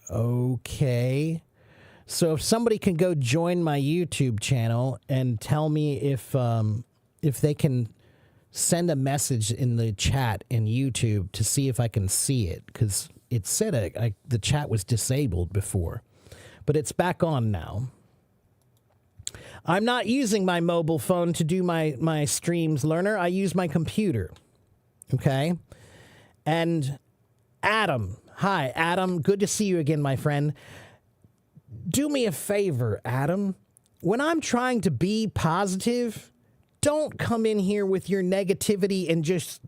Okay. So if somebody can go join my YouTube channel and tell me if they can send a message in the chat in YouTube to see if I can see it, because it said the chat was disabled before, but it's back on now. I'm not using my mobile phone to do my streams, learner. I use my computer. Okay? And Adam. Hi, Adam. Good to see you again, my friend. Do me a favor, Adam. When I'm trying to be positive, don't come in here with your negativity and just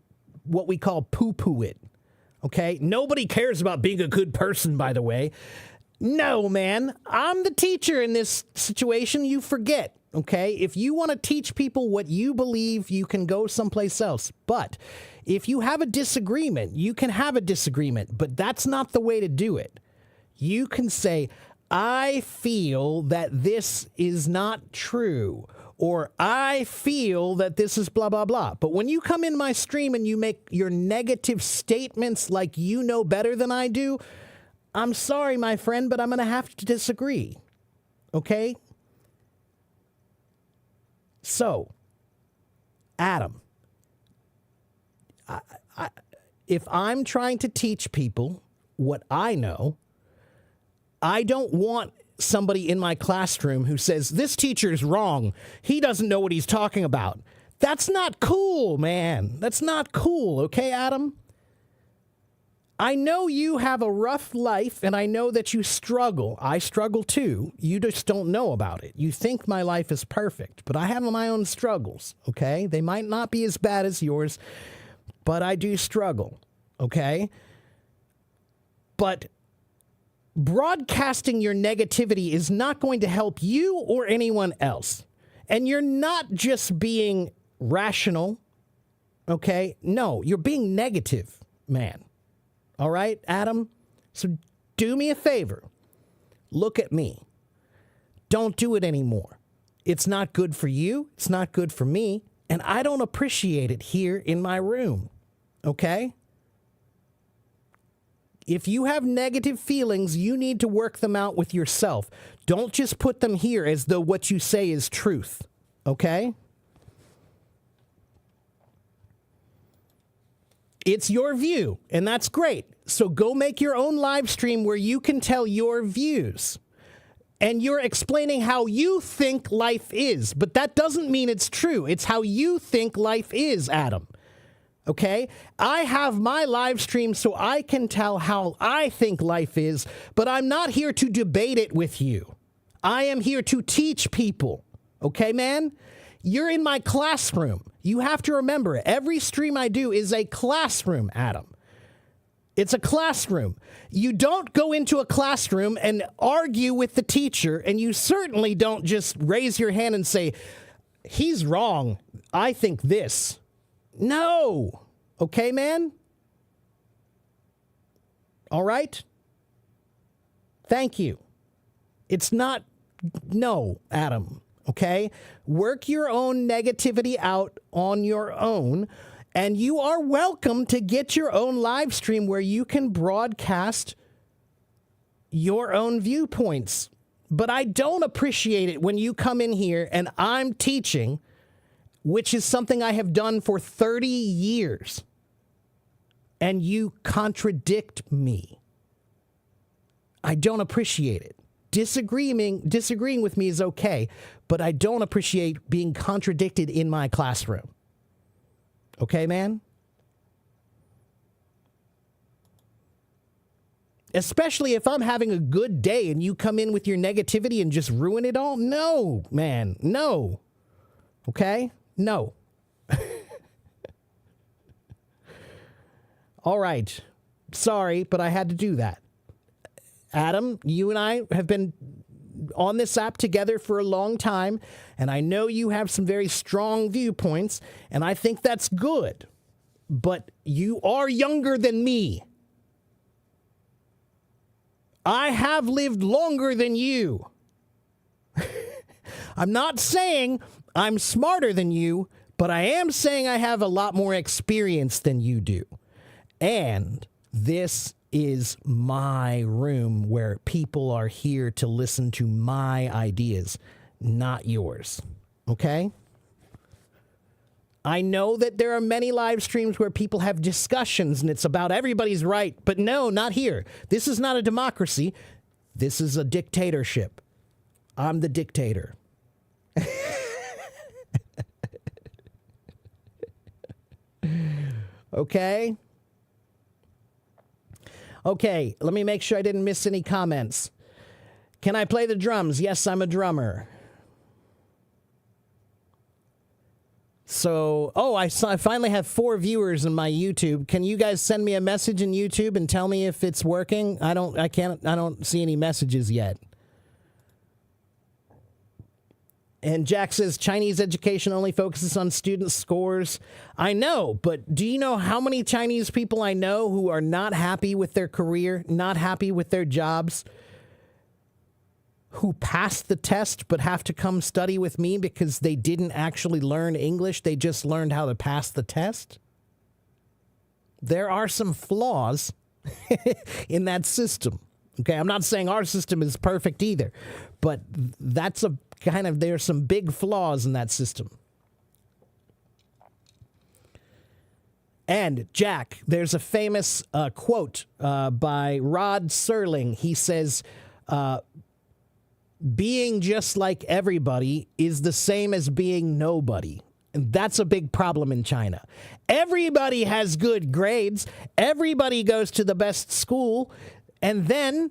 what we call poo-poo it. Okay? Nobody cares about being a good person, by the way. No, man. I'm the teacher in this situation. You forget. Okay? If you want to teach people what you believe, you can go someplace else. But if you have a disagreement, you can have a disagreement. But that's not the way to do it. You can say, I feel that this is not true. Or I feel that this is blah, blah, blah. But when you come in my stream and you make your negative statements like you know better than I do, I'm sorry, my friend, but I'm going to have to disagree. Okay? So, Adam, if I'm trying to teach people what I know, I don't want somebody in my classroom who says, this teacher's wrong. He doesn't know what he's talking about. That's not cool, man. That's not cool. Okay, Adam? I know you have a rough life, and I know that you struggle. I struggle too. You just don't know about it. You think my life is perfect, but I have my own struggles, okay? They might not be as bad as yours, but I do struggle, okay? But broadcasting your negativity is not going to help you or anyone else. And you're not just being rational, okay? No, you're being negative, man. All right, Adam? So do me a favor. Look at me. Don't do it anymore. It's not good for you. It's not good for me. And I don't appreciate it here in my room. Okay? If you have negative feelings, you need to work them out with yourself. Don't just put them here as though what you say is truth. Okay? It's your view, and that's great. So go make your own live stream where you can tell your views. And you're explaining how you think life is. But that doesn't mean it's true. It's how you think life is, Adam. Okay? I have my live stream so I can tell how I think life is, but I'm not here to debate it with you. I am here to teach people. Okay, man? You're in my classroom. You have to remember, every stream I do is a classroom, Adam. It's a classroom. You don't go into a classroom and argue with the teacher, and you certainly don't just raise your hand and say, he's wrong. I think this. No. Okay, man? All right? Thank you. It's not, no, Adam. Okay? Work your own negativity out on your own, and you are welcome to get your own live stream where you can broadcast your own viewpoints. But I don't appreciate it when you come in here and I'm teaching, which is something I have done for 30 years, and you contradict me. I don't appreciate it. Disagreeing with me is okay, but I don't appreciate being contradicted in my classroom. Okay, man? Especially if I'm having a good day and you come in with your negativity and just ruin it all. No, man, no. Okay? No. All right. Sorry, but I had to do that. Adam, you and I have been on this app together for a long time, and I know you have some very strong viewpoints, and I think that's good. But you are younger than me. I have lived longer than you. I'm not saying I'm smarter than you, but I am saying I have a lot more experience than you do. And this is my room where people are here to listen to my ideas, not yours. Okay? I know that there are many live streams where people have discussions and it's about everybody's right, but no, not here. This is not a democracy. This is a dictatorship. I'm the dictator. Okay? Okay, let me make sure I didn't miss any comments. Can I play the drums? Yes, I'm a drummer. So, I finally have 4 viewers in my YouTube. Can you guys send me a message in YouTube and tell me if it's working? I don't see any messages yet. And Jack says Chinese education only focuses on student scores. I know, but do you know how many Chinese people I know who are not happy with their career, not happy with their jobs, who passed the test but have to come study with me because they didn't actually learn English, they just learned how to pass the test? There are some flaws in that system. Okay, I'm not saying our system is perfect either, but there's some big flaws in that system. And Jack, there's a famous quote by Rod Serling. He says, being just like everybody is the same as being nobody. And that's a big problem in China. Everybody has good grades. Everybody goes to the best school. And then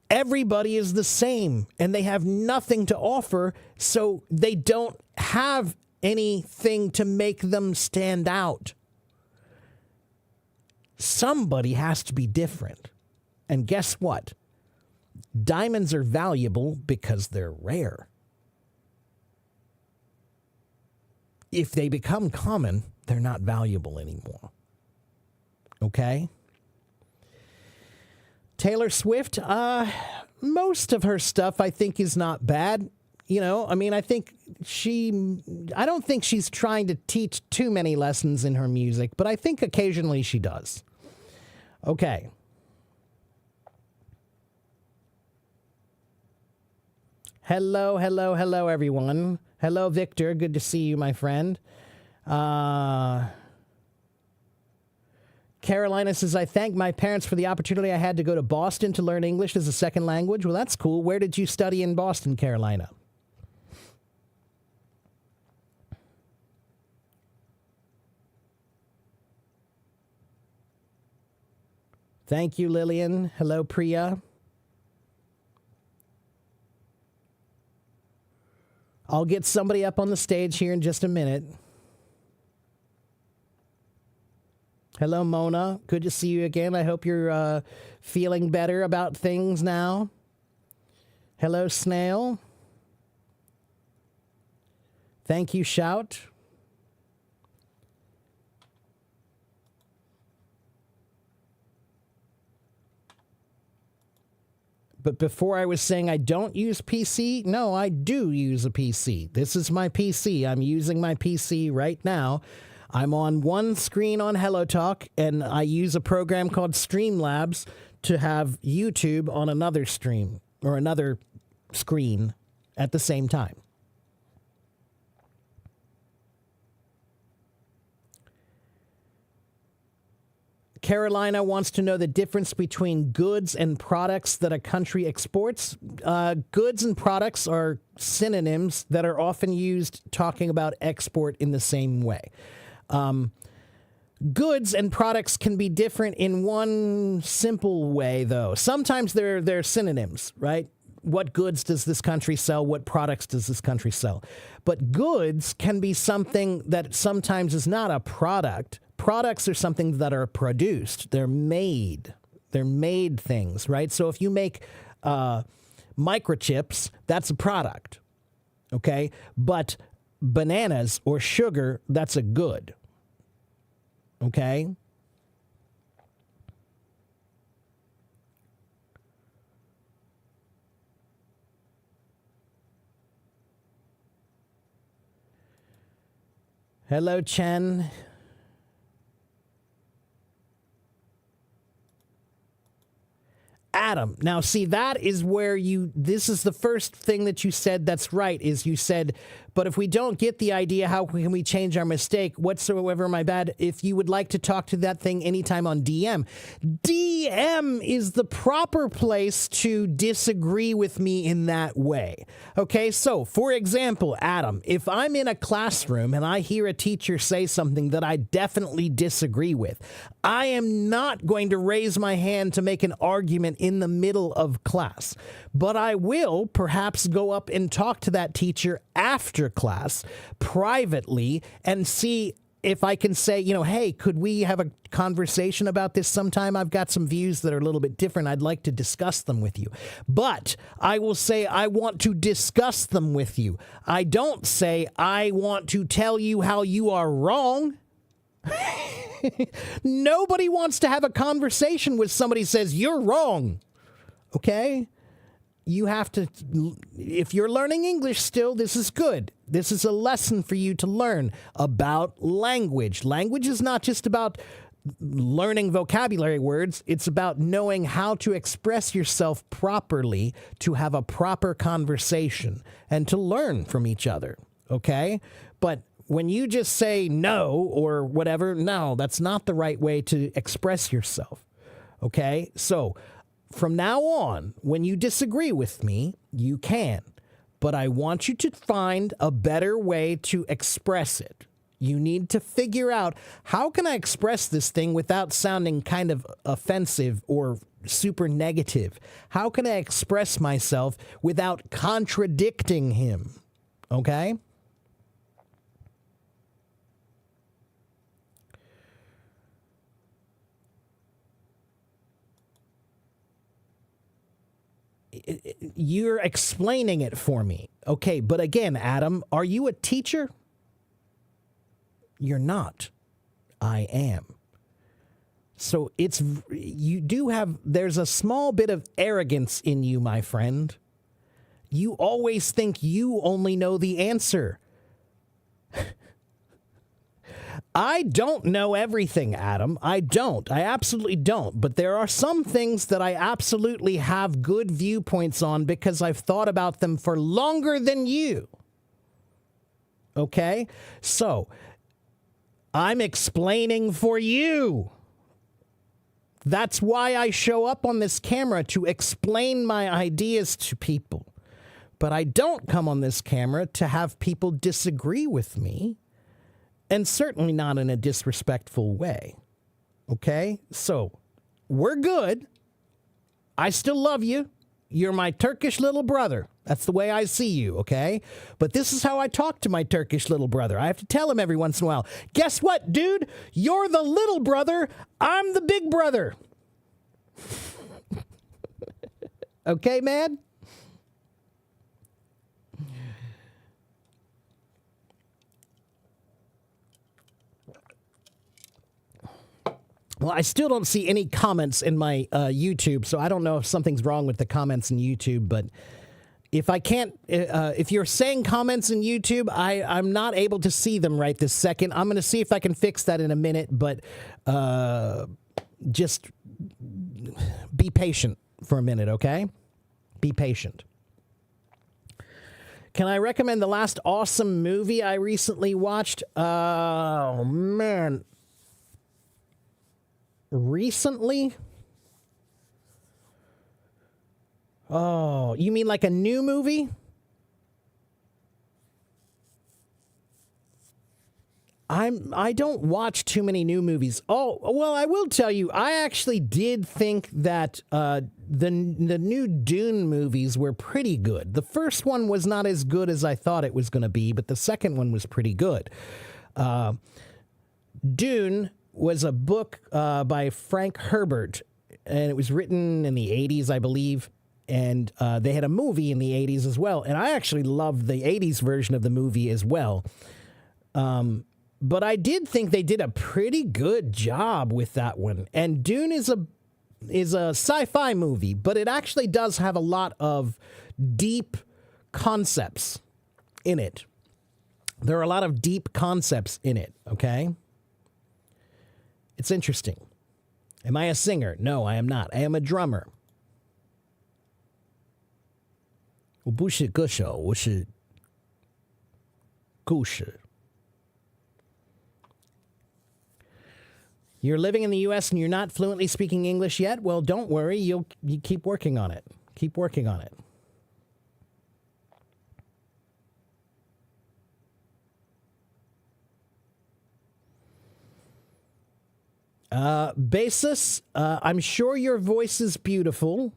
everybody is the same. And they have nothing to offer. So they don't have anything to make them stand out. Somebody has to be different. And guess what? Diamonds are valuable because they're rare. If they become common, they're not valuable anymore. Okay? Taylor Swift, most of her stuff I think is not bad. You know, I mean, I don't think she's trying to teach too many lessons in her music, but I think occasionally she does. Okay. Hello, everyone. Hello, Victor. Good to see you, my friend. Carolina says, I thank my parents for the opportunity I had to go to Boston to learn English as a second language. Well, that's cool. Where did you study in Boston, Carolina? Thank you, Lillian. Hello, Priya. I'll get somebody up on the stage here in just a minute. Hello, Mona. Good to see you again. I hope you're feeling better about things now. Hello, Snail. Thank you, Shout. But before I was saying I don't use PC, no, I do use a PC. This is my PC. I'm using my PC right now. I'm on one screen on HelloTalk, and I use a program called Streamlabs to have YouTube on another stream or another screen at the same time. Carolina wants to know the difference between goods and products that a country exports. Goods and products are synonyms that are often used talking about export in the same way. Goods and products can be different in one simple way, though. Sometimes they're synonyms, right? What goods does this country sell? What products does this country sell? But goods can be something that sometimes is not a product. Products are something that are produced. They're made. They're made things, right? So if you make microchips, that's a product, okay? But bananas or sugar, that's a good, okay? Hello, Chen. Adam, now see, that is where this is the first thing that you said that's right, is you said, but if we don't get the idea, how can we change our mistake? Whatsoever my bad, if you would like to talk to that thing anytime on DM. DM is the proper place to disagree with me in that way. Okay, so for example, Adam, if I'm in a classroom and I hear a teacher say something that I definitely disagree with, I am not going to raise my hand to make an argument in the middle of class, but I will perhaps go up and talk to that teacher after class privately and see if I can say, hey, could we have a conversation about this sometime? I've got some views that are a little bit different. I'd like to discuss them with you. But I will say I want to discuss them with you. I don't say I want to tell you how you are wrong. Nobody wants to have a conversation with somebody who says you're wrong. Okay? You have to, if you're learning English still, this is good. This is a lesson for you to learn about language. Language is not just about learning vocabulary words. It's about knowing how to express yourself properly, to have a proper conversation, and to learn from each other. Okay? But when you just say no or whatever, no, that's not the right way to express yourself. Okay? So from now on, when you disagree with me, you can. But I want you to find a better way to express it. You need to figure out, how can I express this thing without sounding kind of offensive or super negative? How can I express myself without contradicting him? Okay? You're explaining it for me. Okay, but again, Adam, are you a teacher? You're not. I am. So there's a small bit of arrogance in you, my friend. You always think you only know the answer. I don't know everything, Adam. I don't. I absolutely don't. But there are some things that I absolutely have good viewpoints on because I've thought about them for longer than you. Okay? So, I'm explaining for you. That's why I show up on this camera, to explain my ideas to people. But I don't come on this camera to have people disagree with me. And certainly not in a disrespectful way. Okay? So, we're good. I still love you. You're my Turkish little brother. That's the way I see you, okay? But this is how I talk to my Turkish little brother. I have to tell him every once in a while, guess what, dude? You're the little brother. I'm the big brother. Okay, man? Well, I still don't see any comments in my YouTube, so I don't know if something's wrong with the comments in YouTube, but if I can't, if you're saying comments in YouTube, I'm not able to see them right this second. I'm going to see if I can fix that in a minute, but just be patient for a minute, okay? Be patient. Can I recommend the last awesome movie I recently watched? Oh, man. Recently? Oh, you mean like a new movie? I don't watch too many new movies. Oh, well, I will tell you, I actually did think that the new Dune movies were pretty good. The first one was not as good as I thought it was going to be, but the second one was pretty good. Dune was a book by Frank Herbert, and it was written in the 80s, I believe, and they had a movie in the 80s as well, and I actually loved the 80s version of the movie as well. But I did think they did a pretty good job with that one, and Dune is a sci-fi movie, but it actually does have a lot of deep concepts in it. There are a lot of deep concepts in it, okay? It's interesting. Am I a singer? No, I am not. I am a drummer. 我不是歌手，我是故事。You're living in the U.S. and you're not fluently speaking English yet? Well, don't worry. You keep working on it. Keep working on it. Basis, I'm sure your voice is beautiful.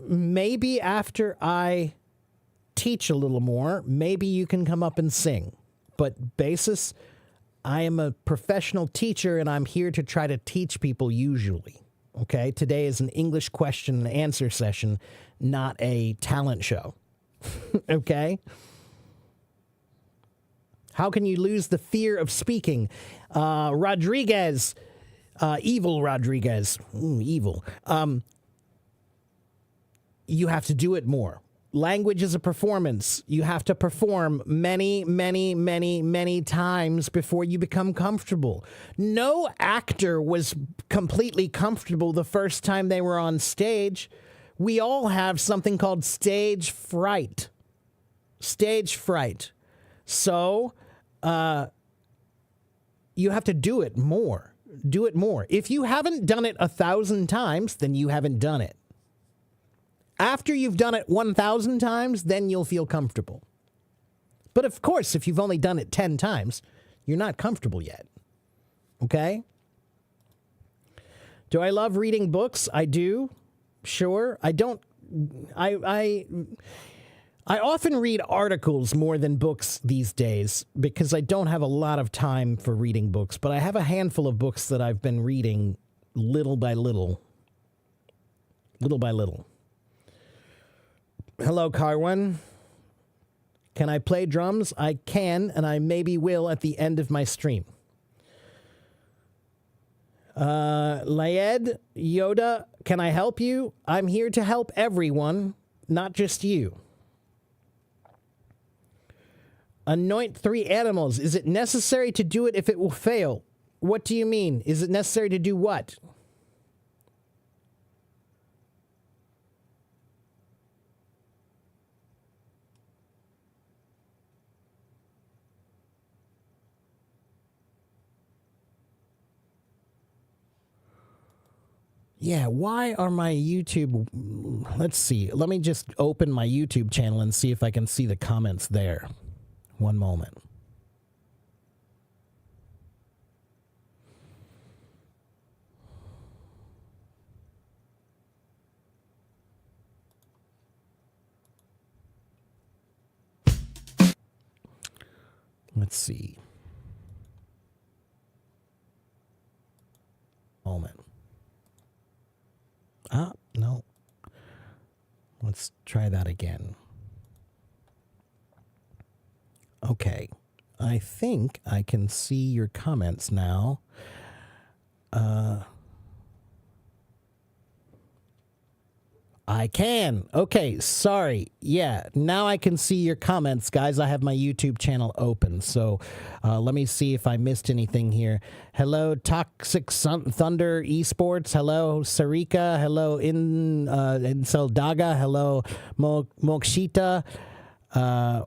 Maybe after I teach a little more, maybe you can come up and sing. But Basis, I am a professional teacher and I'm here to try to teach people usually. Okay? Today is an English question and answer session, not a talent show. Okay? How can you lose the fear of speaking? Rodriguez, evil Rodriguez, evil. You have to do it more. Language is a performance. You have to perform many, many, many, many times before you become comfortable. No actor was completely comfortable the first time they were on stage. We all have something called stage fright. Stage fright. So, you have to do it more. Do it more. If you haven't done it 1,000 times, then you haven't done it. After you've done it 1,000 times, then you'll feel comfortable. But of course, if you've only done it 10 times, you're not comfortable yet. Okay? Do I love reading books? I do. Sure. I don't. I often read articles more than books these days because I don't have a lot of time for reading books, but I have a handful of books that I've been reading little by little. Little by little. Hello, Carwin. Can I play drums? I can, and I maybe will at the end of my stream. Laed, Yoda, can I help you? I'm here to help everyone, not just you. Anoint 3 animals. Is it necessary to do it if it will fail? What do you mean? Is it necessary to do what? Yeah, why are my YouTube... Let's see. Let me just open my YouTube channel and see if I can see the comments there. One moment. Let's see. Moment. Ah, no. Let's try that again. Okay. I think I can see your comments now. I can. Okay, sorry. Yeah, now I can see your comments, guys. I have my YouTube channel open, so let me see if I missed anything here. Hello, Toxic Thunder Esports. Hello, Sarika. Hello, Inseldaga. Hello, Mokshita.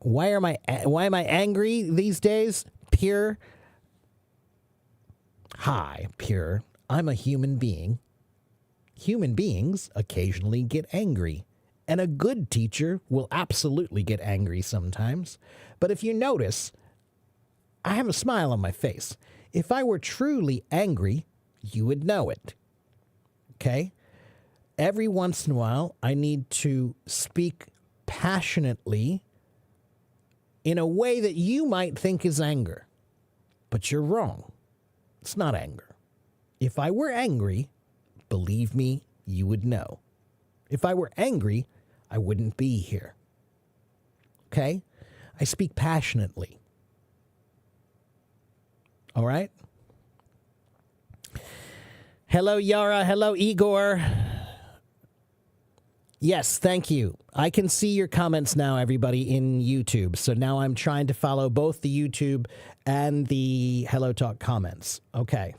Why am I angry these days? Pure. Hi, Pure. I'm a human being. Human beings occasionally get angry, and a good teacher will absolutely get angry sometimes. But if you notice, I have a smile on my face. If I were truly angry, you would know it. Okay? Every once in a while, I need to speak passionately in a way that you might think is anger. But you're wrong. It's not anger. If I were angry, believe me, you would know. If I were angry, I wouldn't be here. Okay? I speak passionately. All right? Hello, Yara. Hello, Igor. Yes, thank you. I can see your comments now, everybody, in YouTube. So now I'm trying to follow both the YouTube and the Hello Talk comments. Okay.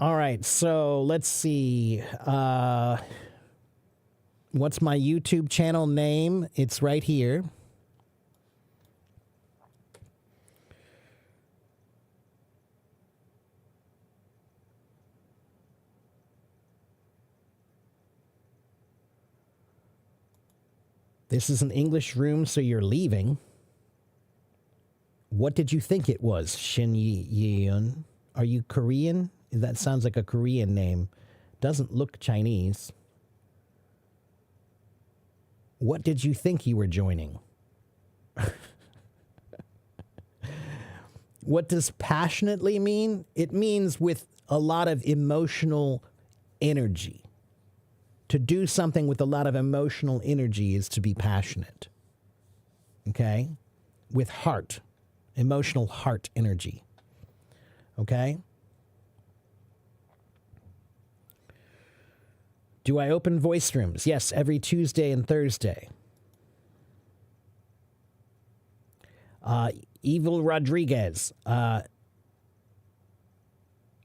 All right, so let's see. What's my YouTube channel name? It's right here. This is an English room, so you're leaving. What did you think it was, Shin Yi-yun? Are you Korean? That sounds like a Korean name. Doesn't look Chinese. What did you think you were joining? What does passionately mean? It means with a lot of emotional energy. To do something with a lot of emotional energy is to be passionate. Okay? With heart. Emotional heart energy. Okay? Do I open voice rooms? Yes, every Tuesday and Thursday. Evil Rodriguez.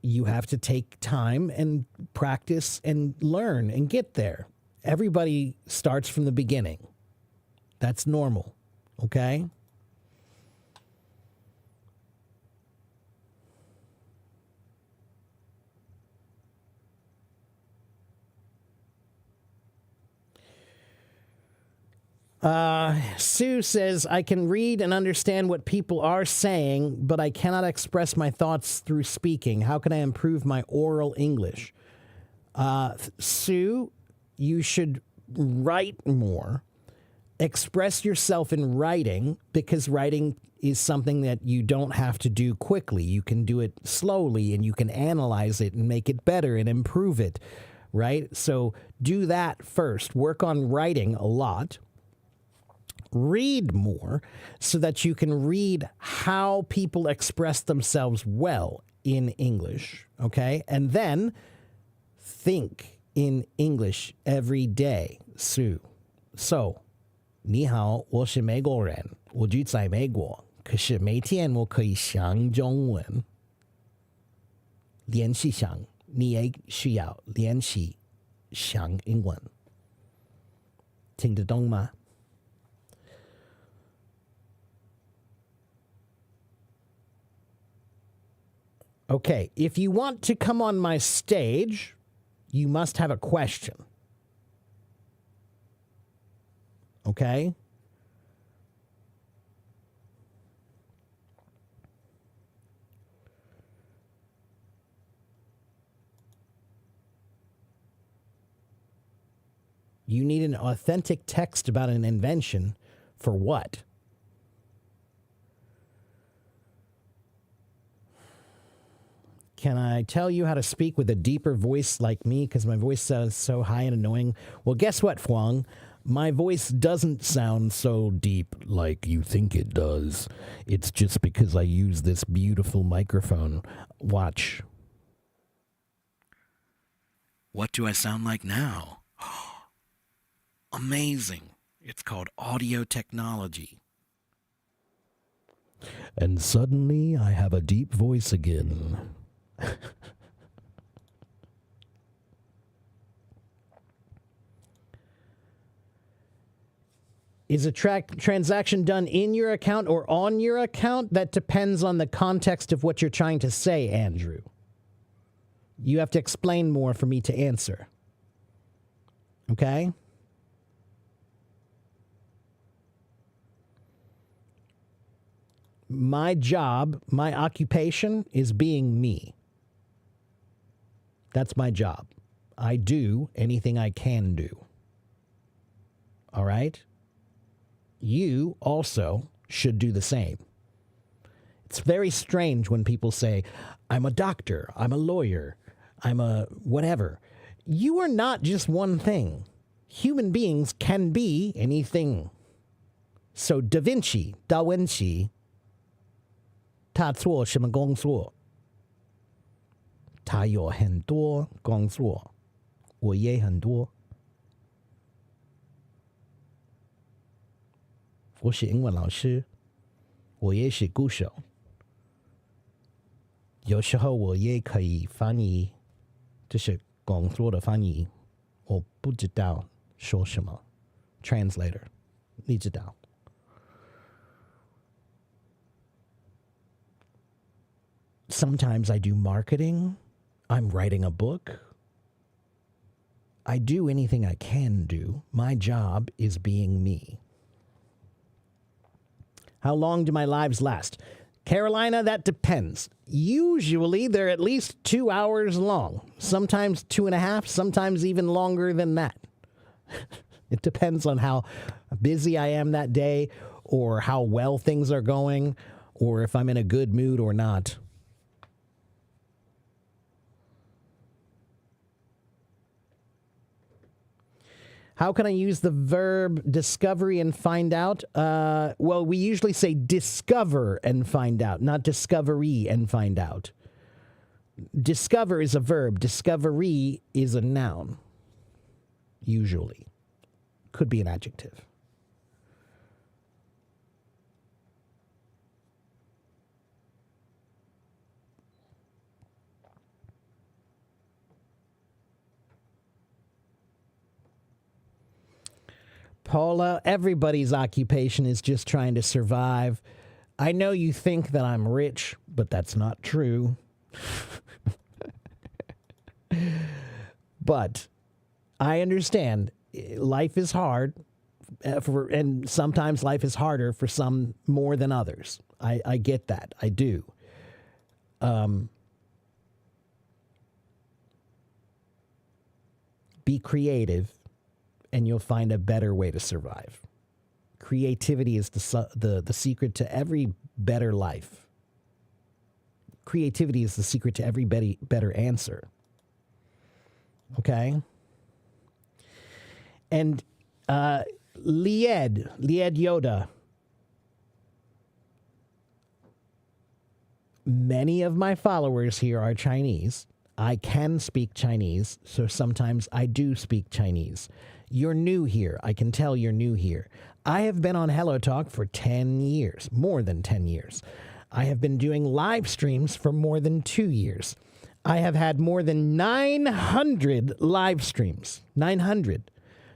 You have to take time and practice and learn and get there. Everybody starts from the beginning. That's normal. Okay? Sue says, I can read and understand what people are saying, but I cannot express my thoughts through speaking. How can I improve my oral English? Sue, you should write more. Express yourself in writing, because writing is something that you don't have to do quickly. You can do it slowly, and you can analyze it and make it better and improve it, right? So do that first. Work on writing a lot. Read more so that you can read how people express themselves well in English, okay? And then think in English every day, Sue. So, 你好，我是美国人，我住在美国，可是每天我可以讲中文。练习讲，你也需要练习讲英文。听得懂吗？ Okay, if you want to come on my stage, you must have a question. Okay? You need an authentic text about an invention for what? Can I tell you how to speak with a deeper voice like me? Because my voice sounds so high and annoying. Well, guess what, Fuang? My voice doesn't sound so deep like you think it does. It's just because I use this beautiful microphone. Watch. What do I sound like now? Amazing. It's called audio technology. And suddenly I have a deep voice again. Is a transaction done in your account or on your account? That depends on the context of what you're trying to say, Andrew. You have to explain more for me to answer. Okay? My job, my occupation is being me. That's my job. I do anything I can do. All right? You also should do the same. It's very strange when people say, I'm a doctor, I'm a lawyer, I'm a whatever. You are not just one thing. Human beings can be anything. So Da Vinci, 他做什么工作？他有很多工作，我也很多。我是英文老师，我也是鼓手。有时候我也可以翻译这是工作的翻译，我不知道说什么。Translator， 你知道。Sometimes I do marketing. I'm writing a book. I do anything I can do. My job is being me. How long do my lives last? Carolina, that depends. Usually they're at least 2 hours long. Sometimes 2.5, sometimes even longer than that. It depends on how busy I am that day, or how well things are going, or if I'm in a good mood or not. How can I use the verb discovery and find out? Well, we usually say discover and find out, not discovery and find out. Discover is a verb. Discovery is a noun, usually. Could be an adjective. Paula, everybody's occupation is just trying to survive. I know you think that I'm rich, but that's not true. But I understand life is hard, and sometimes life is harder for some more than others. I get that. I do. Be creative, and you'll find a better way to survive. Creativity is the secret to every better life. Creativity is the secret to every better answer. Okay? And Lied Yoda. Many of my followers here are Chinese. I can speak Chinese, so sometimes I do speak Chinese. You're new here. I can tell you're new here. I have been on Hello Talk for 10 years, more than 10 years. I have been doing live streams for more than 2 years. I have had more than 900 live streams. 900.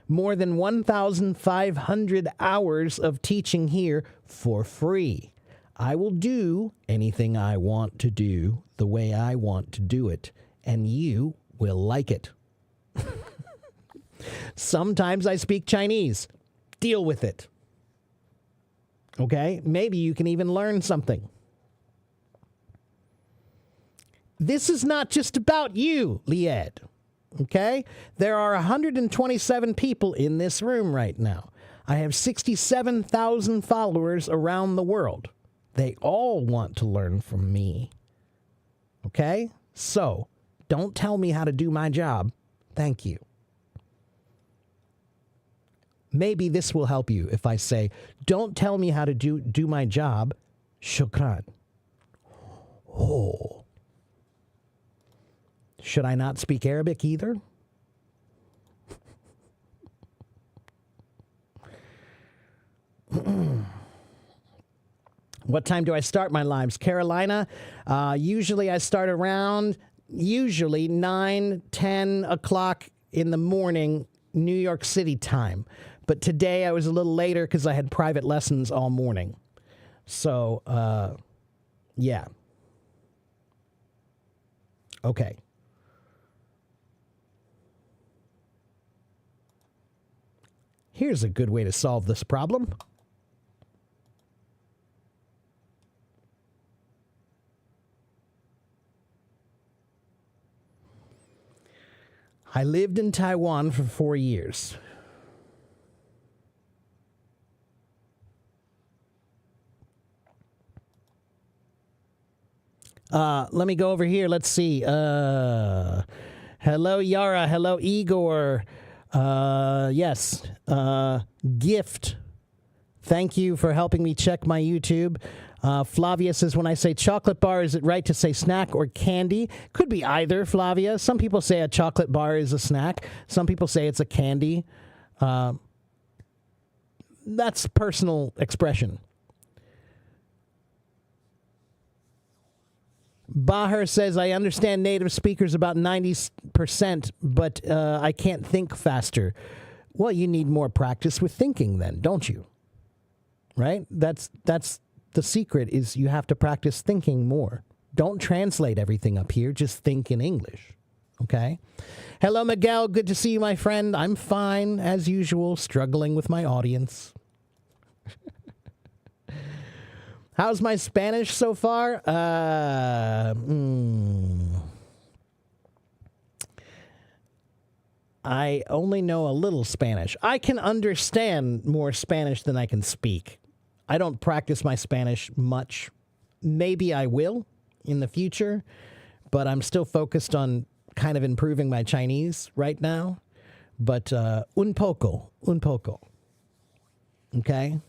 More than 1,500 hours of teaching here for free. I will do anything I want to do the way I want to do it, and you will like it. Sometimes I speak Chinese. Deal with it. Okay? Maybe you can even learn something. This is not just about you, Lied. Okay? There are 127 people in this room right now. I have 67,000 followers around the world. They all want to learn from me. Okay? So, don't tell me how to do my job. Thank you. Maybe this will help you if I say, don't tell me how to do my job. Shukran. Oh. Should I not speak Arabic either? What time do I start my lives? Carolina, usually I start around, 9, 10 o'clock in the morning, New York City time. But today I was a little later because I had private lessons all morning. So, yeah. Okay. Here's a good way to solve this problem. I lived in Taiwan for 4 years. Let me go over here. Let's see. Hello, Yara. Hello, Igor. Yes. Gift. Thank you for helping me check my YouTube. Flavia says, when I say chocolate bar, is it right to say snack or candy? Could be either, Flavia. Some people say a chocolate bar is a snack. Some people say it's a candy. That's personal expression. Baher says, I understand native speakers about 90%, but I can't think faster. Well, you need more practice with thinking then, don't you? Right? That's the secret, is you have to practice thinking more. Don't translate everything up here. Just think in English. Okay? Hello, Miguel. Good to see you, my friend. I'm fine, as usual, struggling with my audience. How's my Spanish so far? I only know a little Spanish. I can understand more Spanish than I can speak. I don't practice my Spanish much. Maybe I will in the future, but I'm still focused on kind of improving my Chinese right now. But un poco. Okay?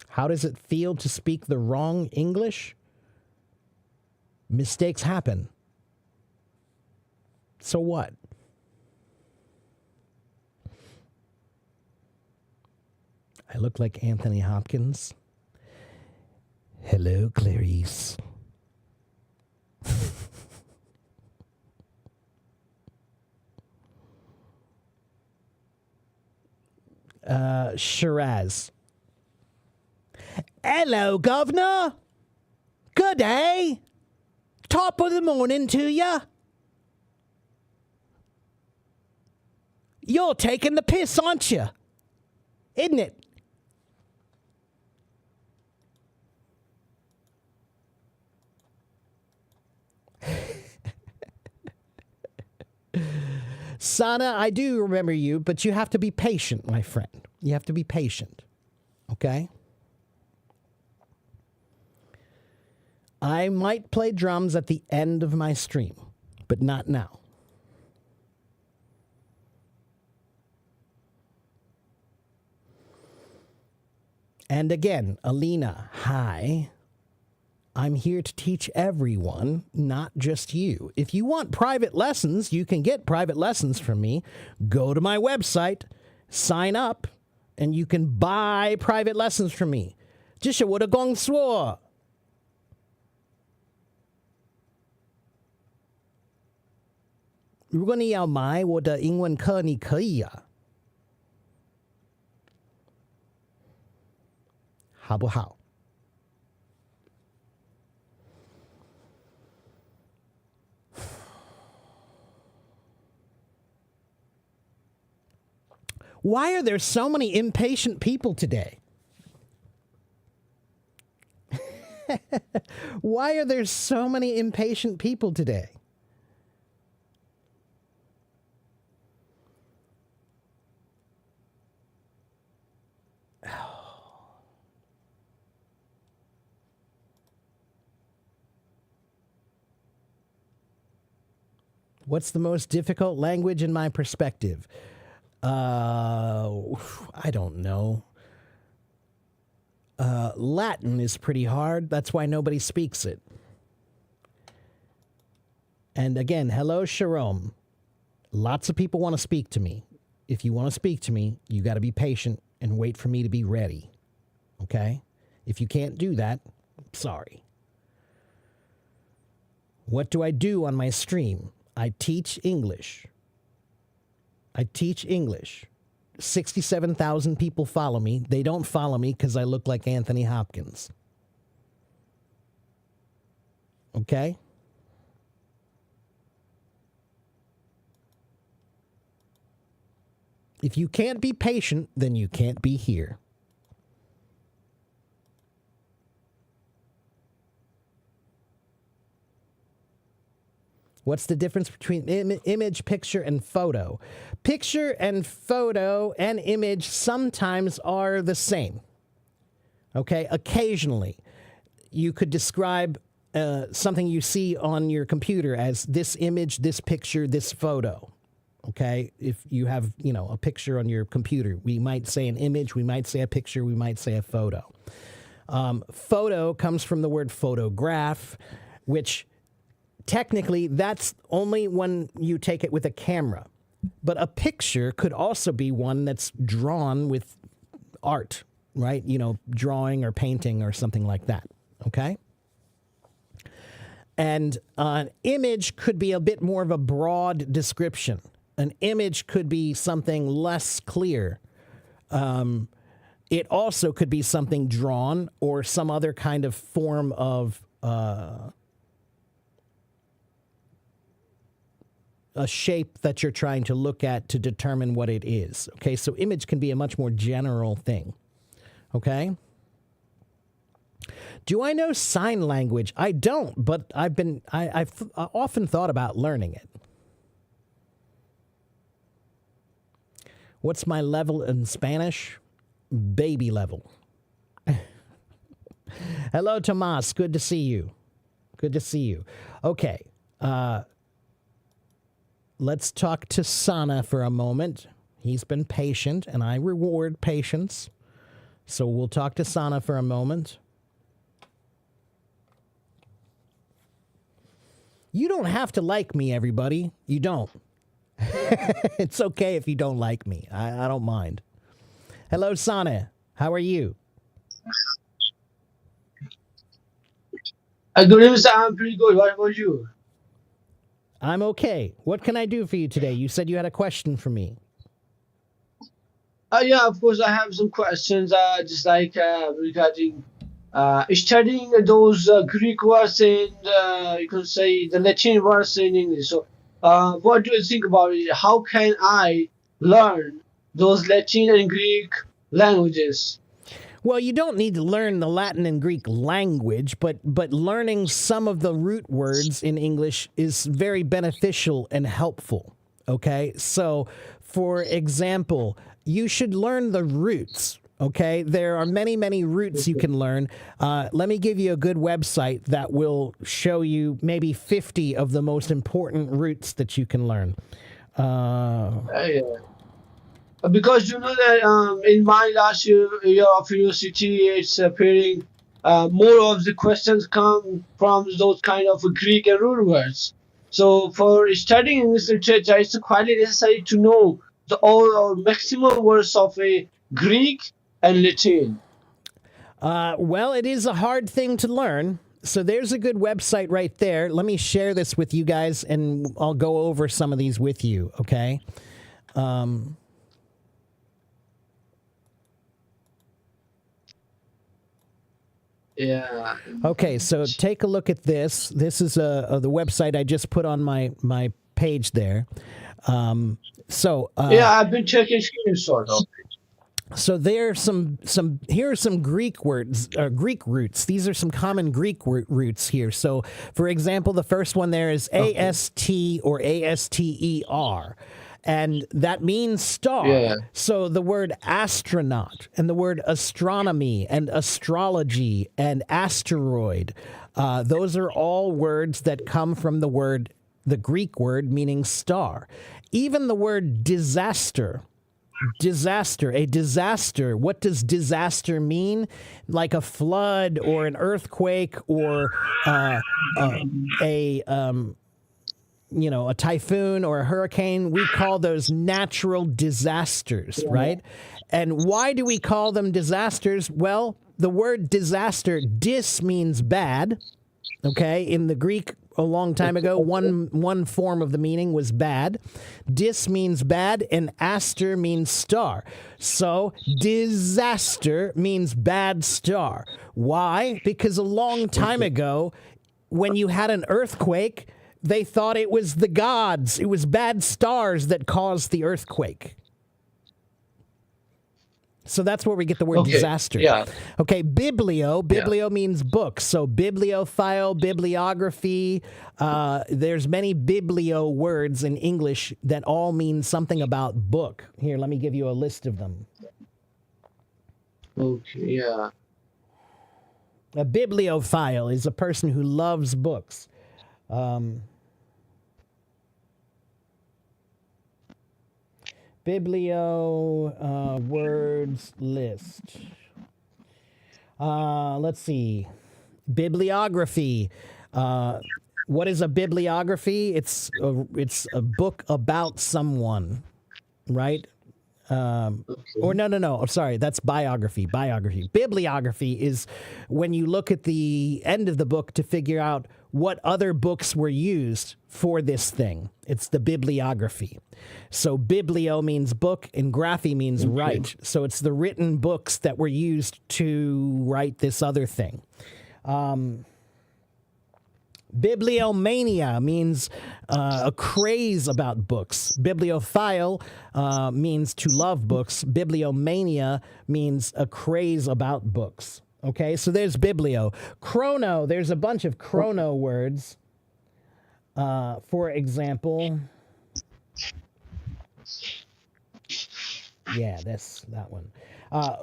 How does it feel to speak the wrong English? Mistakes happen. So what? I look like Anthony Hopkins. Hello, Clarice. Shiraz. Hello, Governor. Good day. Top of the morning to ya. You're taking the piss, aren't you? Isn't it? Sana, I do remember you, but you have to be patient, my friend. You have to be patient. Okay? I might play drums at the end of my stream, but not now. And again, Alina, hi. I'm here to teach everyone, not just you. If you want private lessons, you can get private lessons from me. Go to my website, sign up, and you can buy private lessons from me. 这是我的工作。如果你要买我的英文课，你可以啊，好不好？ Why are there so many impatient people today? Why are there so many impatient people today? What's the most difficult language in my perspective? I don't know. Latin is pretty hard. That's why nobody speaks it. And again, hello, Sharom. Lots of people want to speak to me. If you want to speak to me, you got to be patient and wait for me to be ready. Okay? If you can't do that, sorry. What do I do on my stream? I teach English. I teach English. 67,000 people follow me. They don't follow me because I look like Anthony Hopkins. Okay? If you can't be patient, then you can't be here. What's the difference between image, picture, and photo? Picture and photo and image sometimes are the same. Okay? Occasionally, you could describe something you see on your computer as this image, this picture, this photo. Okay? If you have, a picture on your computer, we might say an image, we might say a picture, we might say a photo. Photo comes from the word photograph, which technically, that's only when you take it with a camera. But a picture could also be one that's drawn with art, right? You know, drawing or painting or something like that, okay? And an image could be a bit more of a broad description. An image could be something less clear. It also could be something drawn or some other kind of form of a shape that you're trying to look at to determine what it is. Okay, so image can be a much more general thing. Okay? Do I know sign language? I don't, but I've often thought about learning it. What's my level in Spanish? Baby level. Hello, Tomas. Good to see you. Good to see you. Okay. Let's talk to Sana for a moment. He's been patient, and I reward patience. So we'll talk to Sana for a moment. You don't have to like me, everybody. You don't. It's okay if you don't like me. I don't mind. Hello, Sana. How are you? Good evening, sir. I'm pretty good. What about you? I'm okay. What can I do for you today? You said you had a question for me. Yeah, of course, I have some questions, just like regarding studying those Greek words and you can say the Latin words in English. So, what do you think about it? How can I learn those Latin and Greek languages? Well, you don't need to learn the Latin and Greek language, but learning some of the root words in English is very beneficial and helpful. Okay? So, for example, you should learn the roots. Okay? There are many, many roots you can learn. Let me give you a good website that will show you maybe 50 of the most important roots that you can learn. Yeah. Because you know that in my last year of university, it's appearing more of the questions come from those kind of Greek and root words. So for studying English literature, it's quite necessary to know the all or maximum words of a Greek and Latin. Well, it is a hard thing to learn. So there's a good website right there. Let me share this with you guys, and I'll go over some of these with you, okay? Yeah. Okay, so take a look at this. This is the website I just put on my page there. Um, so Yeah, I've been taking screenshots of it. so there are some here are some Greek words, Greek roots. These are some common Greek roots here. So, for example, the first one there is Okay. AST or ASTER. And that means star. Yeah. So the word astronaut and the word astronomy and astrology and asteroid, those are all words that come from the Greek word meaning star. Even the word disaster. Disaster, a disaster. What does disaster mean? Like a flood or an earthquake or a a typhoon or a hurricane. We call those natural disasters, right? And why do we call them disasters? Well, the word disaster, dis means bad. Okay, in the Greek a long time ago, one form of the meaning was bad. Dis means bad, and aster means star. So disaster means bad star. Why? Because a long time ago, when you had an earthquake, they thought it was the gods. It was bad stars that caused the earthquake. So that's where we get the word Okay. disaster. Yeah. Okay, biblio. Yeah. Biblio means book. So bibliophile, bibliography. There's many biblio words in English that all mean something about book. Here, let me give you a list of them. Okay. Yeah. A bibliophile is a person who loves books. Biblio words list. Let's see. Bibliography. What is a bibliography? It's a book about someone, right? Or no. I'm sorry. That's biography. Bibliography is when you look at the end of the book to figure out what other books were used for this thing. It's the bibliography. So biblio means book and graphy means write. So it's the written books that were used to write this other thing. Bibliomania means a craze about books. Bibliophile means to love books. Bibliomania means a craze about books. Okay, so there's biblio. Chrono, there's a bunch of chrono words. For example, yeah, that one.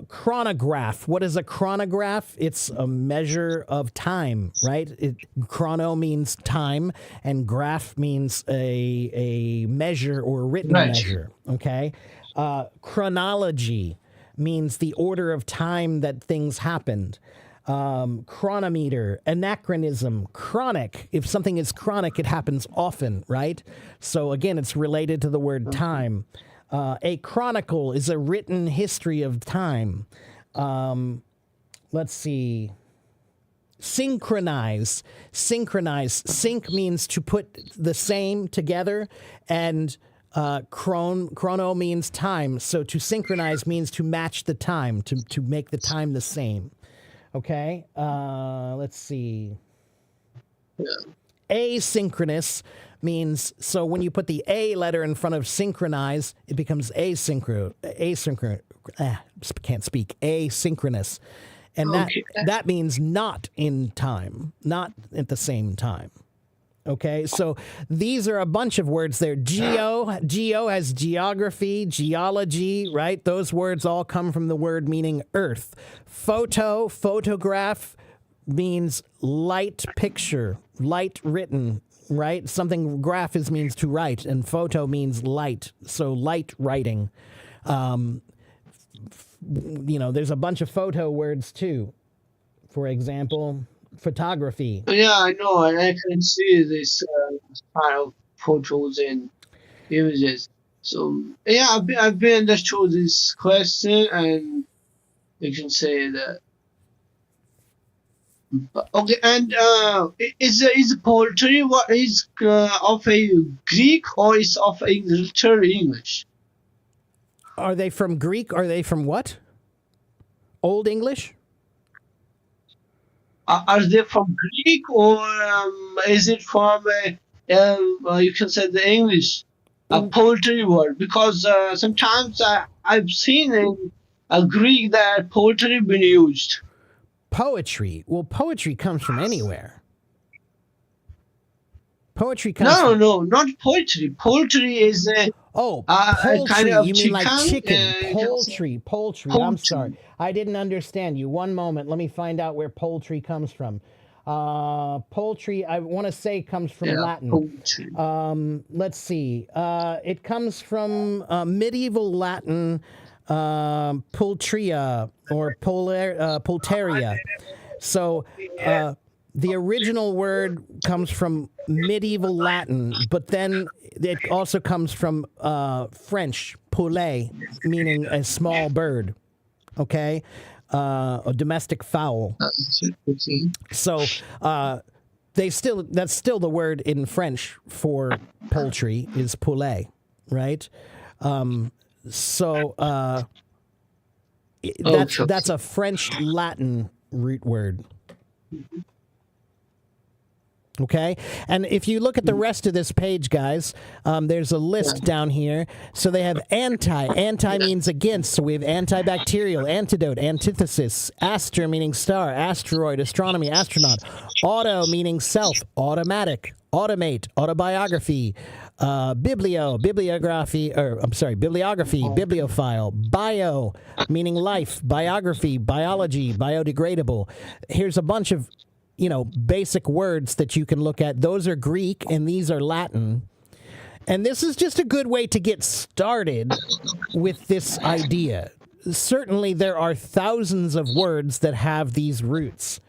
Chronograph. What is a chronograph? It's a measure of time, right? Chrono means time, and graph means a measure or written measure. Okay. Chronology means the order of time that things happened. Chronometer, anachronism, chronic. If something is chronic, it happens often, right? So again, it's related to the word time. A chronicle is a written history of time. Let's see. Synchronize. Sync means to put the same together, and chrono means time. So to synchronize means to match the time, to make the time the same. Okay. Let's see. Asynchronous means, so when you put the A letter in front of synchronize, it becomes asynchronous. Can't speak. Asynchronous. And that means not in time, not at the same time. Okay, so these are a bunch of words there. Geo has geography, geology, right? Those words all come from the word meaning earth. Photograph means light picture, light written, right? Something graph means to write, and photo means light. So light writing. There's a bunch of photo words too. For example, photography. Yeah, I know. I can see this kind of photos and images. So yeah, I've been understood this question, and you can say that. Okay, and is poetry what is of a Greek or is of a literary English? Are they from Greek? Are they from what? Old English? Are they from Greek or is it from you can say the English poetry word? Because sometimes I've seen in Greek that poetry been used. Poetry. Well, poetry comes from anywhere. Poetry comes No, not poetry. Poetry is poultry. kind of you mean like chicken? Poultry. I'm sorry. I didn't understand you. One moment. Let me find out where poultry comes from. Poultry, I want to say, comes from Latin. Poultry. Let's see. It comes from medieval Latin, pultria or pulteria. So the original word comes from medieval Latin, but then it also comes from French, poulet, meaning a small bird. Okay, a domestic fowl. So that's still the word in French for poultry is poulet, right? That's a French Latin root word. Okay, and if you look at the rest of this page, guys, there's a list down here. So they have anti. Anti means against. So we have antibacterial, antidote, antithesis, aster meaning star, asteroid, astronomy, astronaut, auto meaning self, automatic, automate, autobiography, bibliography, bibliophile, bio meaning life, biography, biology, biodegradable. Here's a bunch of basic words that you can look at. Those are Greek and these are Latin. And this is just a good way to get started with this idea. Certainly there are thousands of words that have these roots,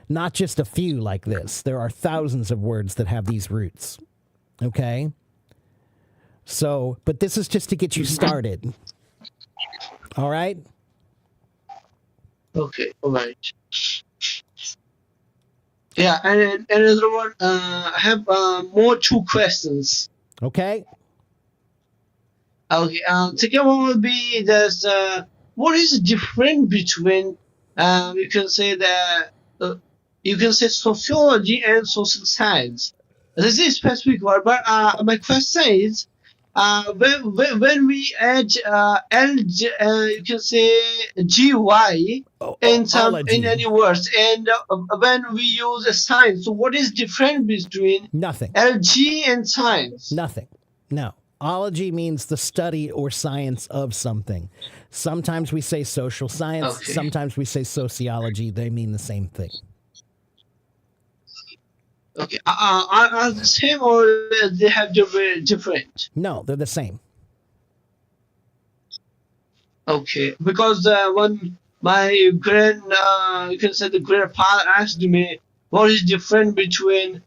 not just a few like this. There are thousands of words that have these roots. Okay? So, but this is just to get you started. All right. Okay, all right. Yeah, and another one. I have more two questions. Okay. Okay. Second one will be there's what is the difference between you can say that you can say sociology and social science. This is a specific word, but my question is when we add LG, you can say GY in Ology. any words, and when we use a science, so what is different between Nothing. LG and science? Nothing. No. Ology means the study or science of something. Sometimes we say social science, Okay. sometimes we say sociology. They mean the same thing. Okay. Are the same or they have different? No, they're the same. Okay. Because when my you can say the grandfather asked me what is different between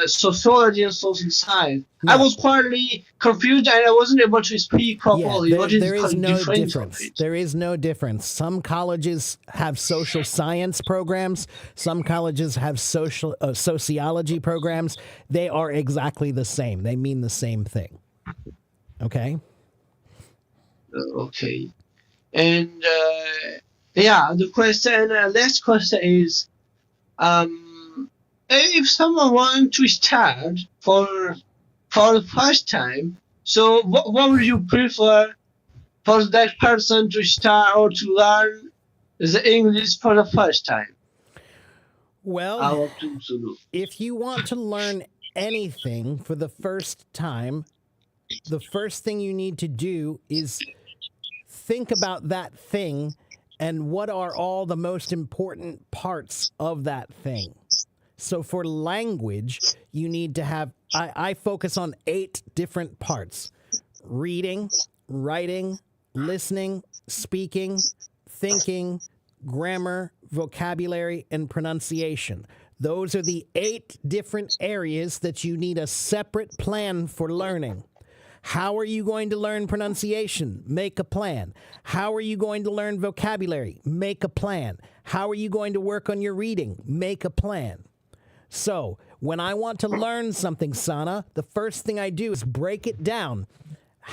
sociology and social science. I No. was quietly confused and I wasn't able to speak properly. Yeah, What is there is the no difference difference. of it? There is no difference. Some colleges have social science programs. Some colleges have sociology programs. They are exactly the same. They mean the same thing. Okay? Okay. And yeah, the question, last question is, if someone wants to start for the first time, so what would you prefer for that person to start or to learn the English for the first time? Well, How to do? if you want to learn anything for the first time, the first thing you need to do is think about that thing and what are all the most important parts of that thing. So for language, you need to have, I focus on 8 different parts: reading, writing, listening, speaking, thinking, grammar, vocabulary, and pronunciation. Those are the 8 different areas that you need a separate plan for learning. How are you going to learn pronunciation? Make a plan. How are you going to learn vocabulary? Make a plan. How are you going to work on your reading? Make a plan. So, when I want to learn something, Sana, the first thing I do is break it down.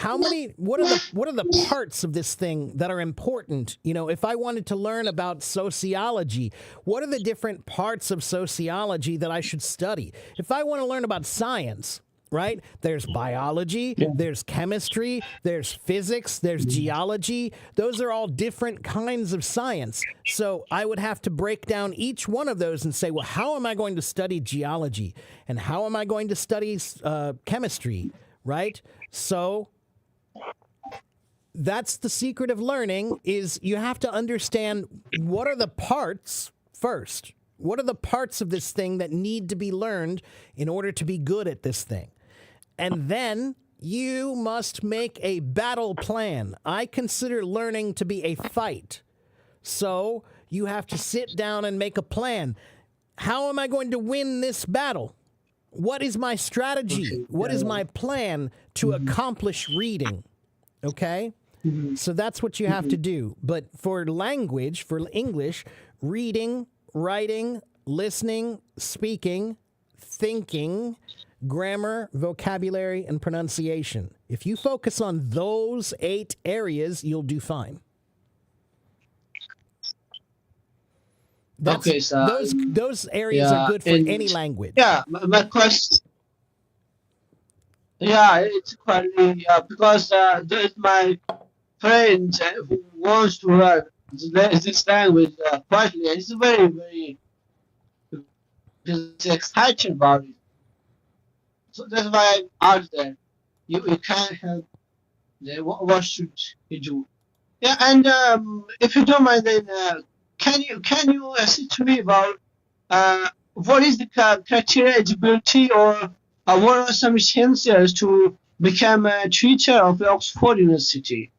What are the parts of this thing that are important? You know, if I wanted to learn about sociology, what are the different parts of sociology that I should study? If I want to learn about science, right? There's biology, there's chemistry, there's physics, there's geology. Those are all different kinds of science. So I would have to break down each one of those and say, well, how am I going to study geology? And how am I going to study chemistry, right? So that's the secret of learning, is you have to understand what are the parts first. What are the parts of this thing that need to be learned in order to be good at this thing? And then you must make a battle plan. I consider learning to be a fight. So you have to sit down and make a plan. How am I going to win this battle? What is my strategy? What is my plan to accomplish reading? Okay? So that's what you have to do. But for language, for English, reading, writing, listening, speaking, thinking, grammar, vocabulary, and pronunciation. If you focus on those 8 areas, you'll do fine. Okay, so those areas are good for any language. Yeah, my question. Yeah, it's quite because there's my friend who wants to learn this language quietly, and he's very excited about it. So that's why I asked that. You can't help. What should you do? Yeah, and if you don't mind, then can you assist me about what is the criteria eligibility, or what are some essentials to become a teacher of Oxford University?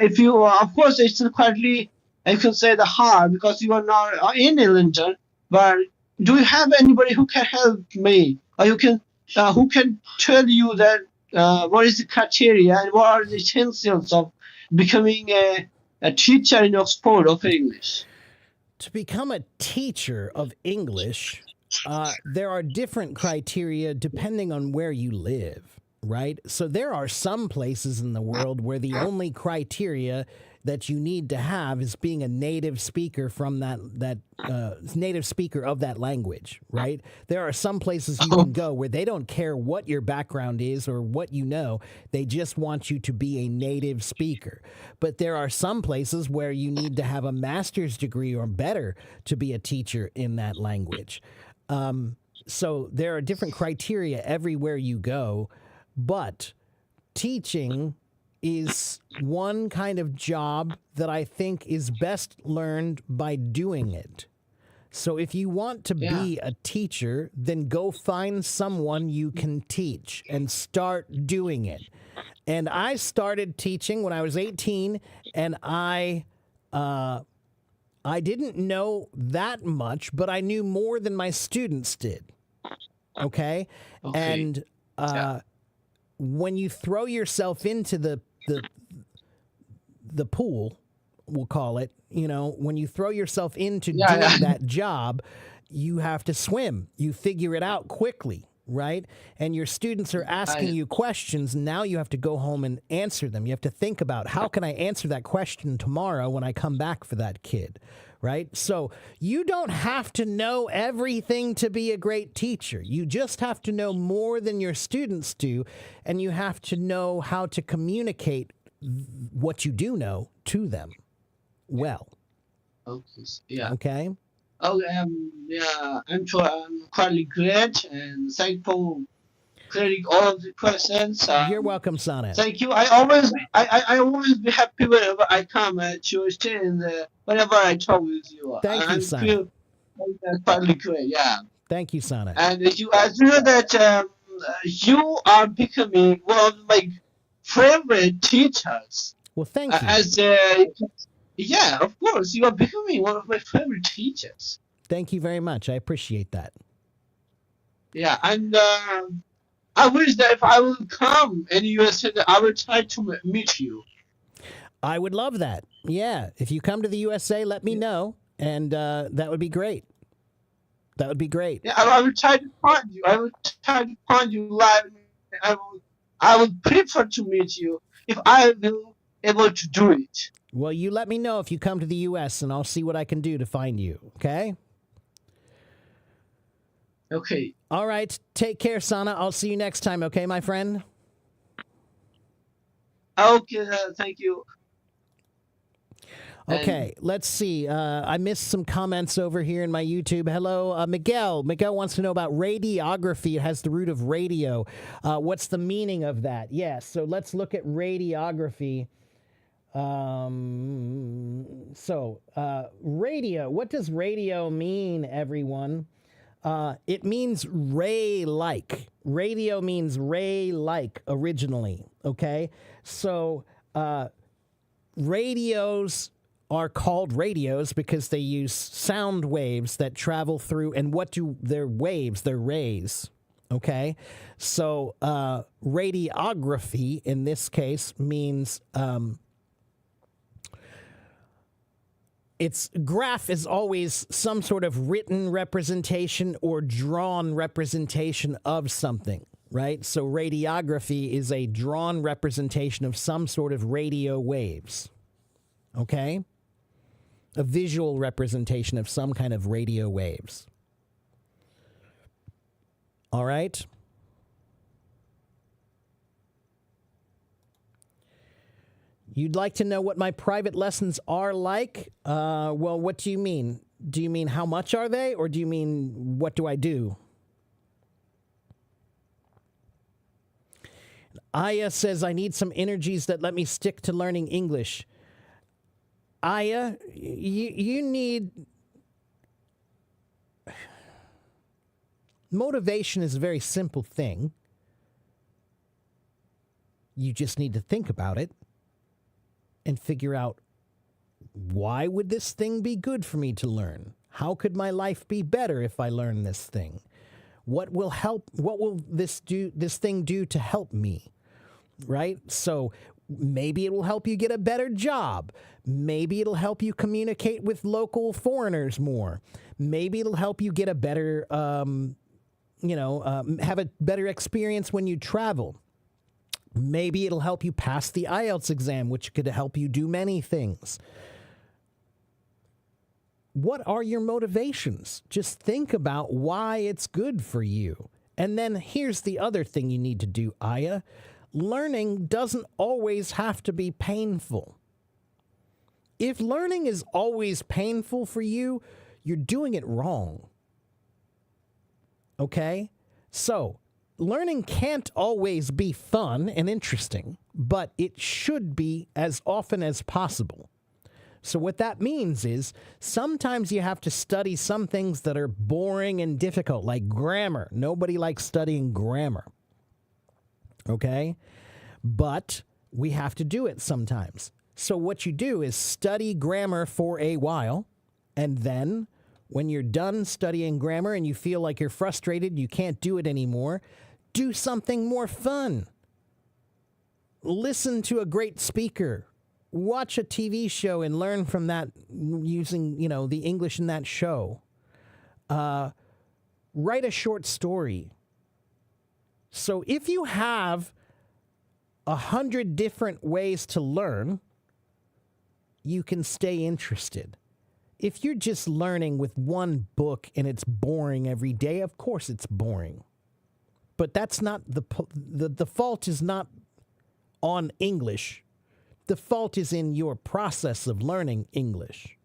If you, of course, it's quite, I can say, the hard because you are not in London. But do you have anybody who can help me, or you can who can tell you that what is the criteria and what are the essentials of becoming a a teacher in Oxford of English? To become a teacher of English, there are different criteria depending on where you live, right? So there are some places in the world where the only criteria that you need to have is being a native speaker from that native speaker of that language, right? There are some places you can go where they don't care what your background is or what you know. They just want you to be a native speaker. But there are some places where you need to have a master's degree or better to be a teacher in that language. So there are different criteria everywhere you go, but teaching is one kind of job that I think is best learned by doing it. So if you want to be a teacher, then go find someone you can teach and start doing it. And I started teaching when I was 18, and I didn't know that much, but I knew more than my students did. Okay? And when you throw yourself into the pool, we'll call it, when you throw yourself into doing that job, you have to swim. You figure it out quickly, right? And your students are asking you questions. Now you have to go home and answer them. You have to think about, how can I answer that question tomorrow when I come back for that kid, right? So you don't have to know everything to be a great teacher. You just have to know more than your students do, and you have to know how to communicate what you do know to them well. Okay. I'm sure I'm quite great and thankful clearing all of the questions. You're welcome, Sonnet. Thank you. I always be happy whenever I come to stay whenever I talk with you. Thank you, Sonnet. Quite great. Yeah. Thank you, Sonnet. And as you know that you are becoming one of my favorite teachers. Well, thank you. Yeah, of course, you are becoming one of my favorite teachers. Thank you very much. I appreciate that. Yeah, and I wish that if I will come in the USA, I will try to meet you. I would love that. Yeah, if you come to the USA, let me know, and that would be great. That would be great. Yeah, I will try to find you. I will try to find you live. I would prefer to meet you if I will able to do it. Well, you let me know if you come to the U.S., and I'll see what I can do to find you, okay? Okay. All right. Take care, Sana. I'll see you next time, okay, my friend? Okay, thank you. Okay, let's see. I missed some comments over here in my YouTube. Hello, Miguel. Miguel wants to know about radiography. It has the root of radio. What's the meaning of that? Yes, so let's look at radiography. Radio. What does radio mean, everyone? It means ray-like. Radio means ray-like originally, okay? So radios are called radios because they use sound waves that travel through, and what do their waves? They're rays, okay? So radiography, in this case, means... its graph is always some sort of written representation or drawn representation of something, right? So radiography is a drawn representation of some sort of radio waves, okay? A visual representation of some kind of radio waves. All right? You'd like to know what my private lessons are like? Well, what do you mean? Do you mean how much are they, or do you mean what do I do? Aya says, I need some energies that let me stick to learning English. Aya, you need... Motivation is a very simple thing. You just need to think about it and figure out, why would this thing be good for me to learn? How could my life be better if I learn this thing? What will this thing do to help me? Right? So Maybe it will help you get a better job. Maybe it'll help you communicate with local foreigners more. Maybe it'll help you get a better, have a better experience when you travel. Maybe it'll help you pass the IELTS exam, which could help you do many things. What are your motivations? Just think about why it's good for you. And then here's the other thing you need to do, Aya. Learning doesn't always have to be painful. If learning is always painful for you, you're doing it wrong. Okay? So, learning can't always be fun and interesting, but it should be as often as possible. So what that means is sometimes you have to study some things that are boring and difficult, like grammar. Nobody likes studying grammar. Okay? But we have to do it sometimes. So what you do is study grammar for a while, and then when you're done studying grammar and you feel like you're frustrated, you can't do it anymore, do something more fun. Listen to a great speaker. Watch a TV show and learn from that using, the English in that show. Write a short story. So if you have 100 different ways to learn, you can stay interested. If you're just learning with one book and it's boring every day, of course it's boring. But that's not the fault is not on English. The fault is in your process of learning English.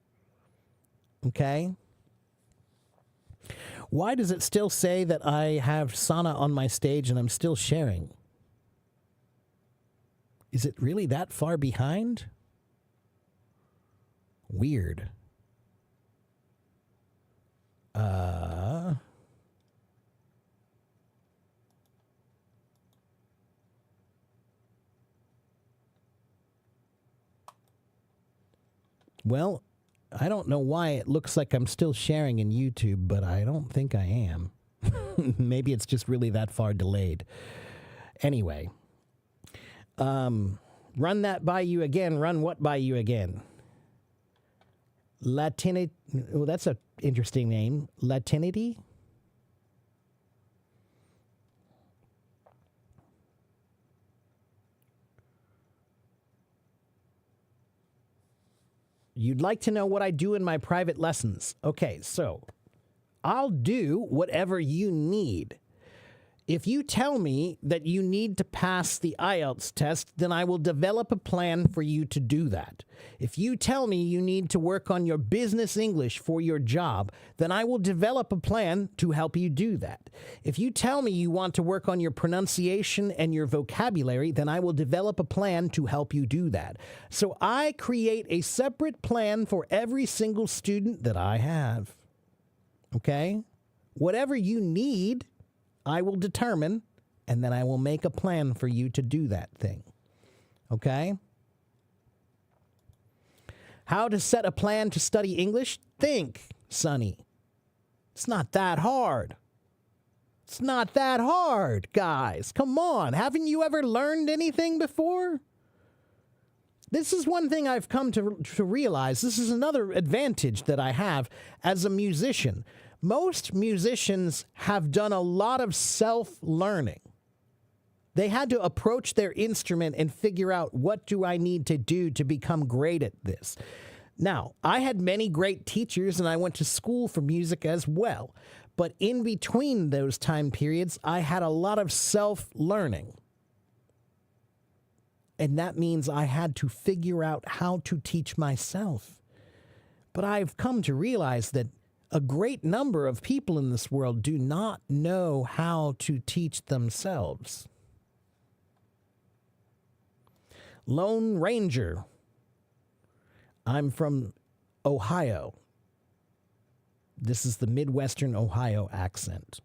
Okay? Why does it still say that I have Sana on my stage and I'm still sharing? Is it really that far behind? Weird. Well, I don't know why it looks like I'm still sharing in YouTube, but I don't think I am. Maybe it's just really that far delayed. Anyway, run that by you again. Run what by you again? Latinity. Oh, that's an interesting name. Latinity? You'd like to know what I do in my private lessons. Okay, so I'll do whatever you need. If you tell me that you need to pass the IELTS test, then I will develop a plan for you to do that. If you tell me you need to work on your business English for your job, then I will develop a plan to help you do that. If you tell me you want to work on your pronunciation and your vocabulary, then I will develop a plan to help you do that. So I create a separate plan for every single student that I have. Okay? Whatever you need, I will determine, and then I will make a plan for you to do that thing. Okay? How to set a plan to study English? Think, Sonny. It's not that hard. It's not that hard, guys. Come on. Haven't you ever learned anything before? This is one thing I've come to realize. This is another advantage that I have as a musician. Most musicians have done a lot of self-learning. They had to approach their instrument and figure out, what do I need to do to become great at this? Now, I had many great teachers and I went to school for music as well. But in between those time periods, I had a lot of self-learning. And that means I had to figure out how to teach myself. But I've come to realize that a great number of people in this world do not know how to teach themselves. Lone Ranger. I'm from Ohio. This is the Midwestern Ohio accent.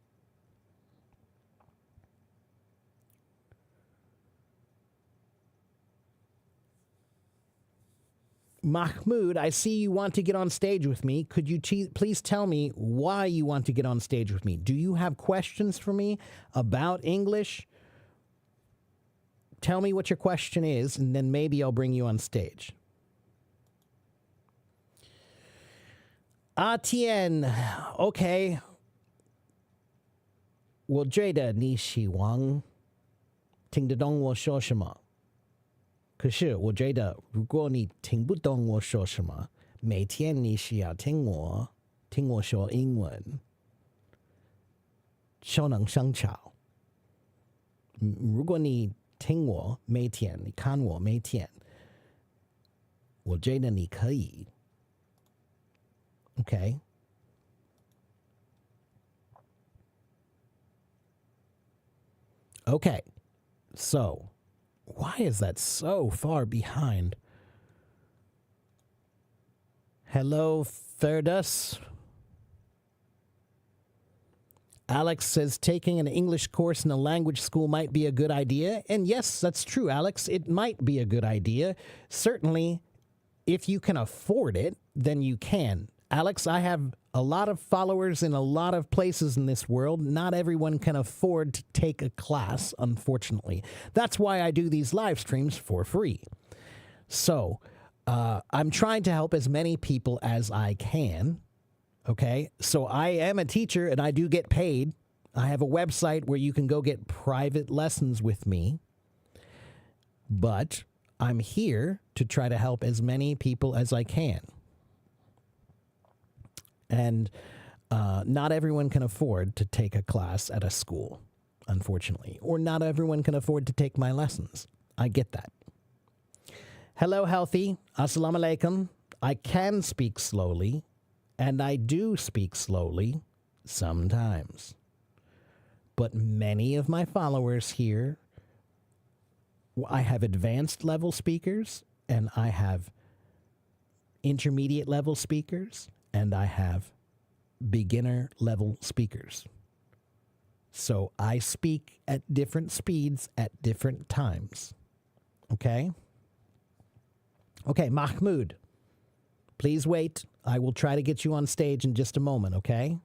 Mahmoud, I see you want to get on stage with me. Could you please tell me why you want to get on stage with me? Do you have questions for me about English? tell me what your question is, and then maybe I'll bring you on stage. Tian, okay. 我觉得你希望听得懂我说什么。可是我觉得，如果你听不懂我说什么，每天你需要听我说英文，就能生巧。如果你听我每天，你看我每天，我觉得你可以。Okay. Okay. So, why is that so far behind? Hello, Thirdus. Alex says taking an English course in a language school might be a good idea. And yes, that's true, Alex. It might be a good idea. Certainly, if you can afford it, then you can. Alex, I have a lot of followers in a lot of places in this world. Not everyone can afford to take a class, unfortunately. That's why I do these live streams for free. So, I'm trying to help as many people as I can. Okay? So, I am a teacher and I do get paid. I have a website where you can go get private lessons with me. But I'm here to try to help as many people as I can. And not everyone can afford to take a class at a school, unfortunately. Or not everyone can afford to take my lessons. I get that. Hello, Healthy. Assalamu alaikum. I can speak slowly, and I do speak slowly sometimes. But many of my followers here, I have advanced level speakers, and I have intermediate level speakers, and I have beginner level speakers. So I speak at different speeds at different times. Okay? Okay, Mahmoud, please wait. I will try to get you on stage in just a moment, okay?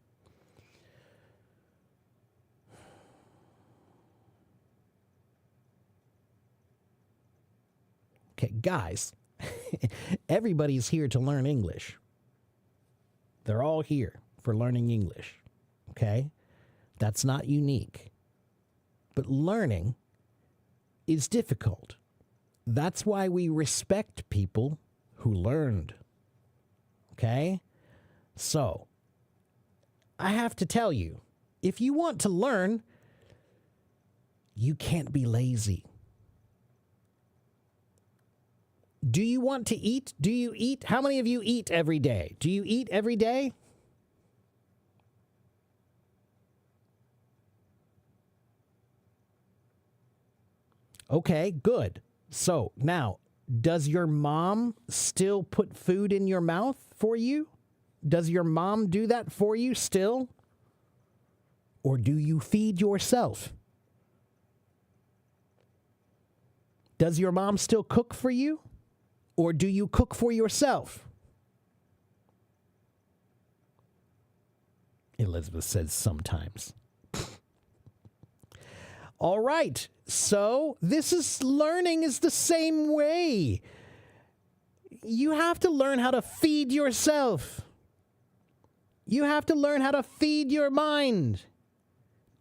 Okay, guys, everybody's here to learn English. They're all here for learning English, okay? That's not unique. But learning is difficult. That's why we respect people who learned, okay? So, I have to tell you, if you want to learn, you can't be lazy. Do you want to eat? Do you eat? How many of you eat every day? Do you eat every day? Okay, good. So now, does your mom still put food in your mouth for you? Does your mom do that for you still? Or do you feed yourself? Does your mom still cook for you? Or do you cook for yourself? Elizabeth says sometimes. All right. So learning is the same way. You have to learn how to feed yourself. You have to learn how to feed your mind.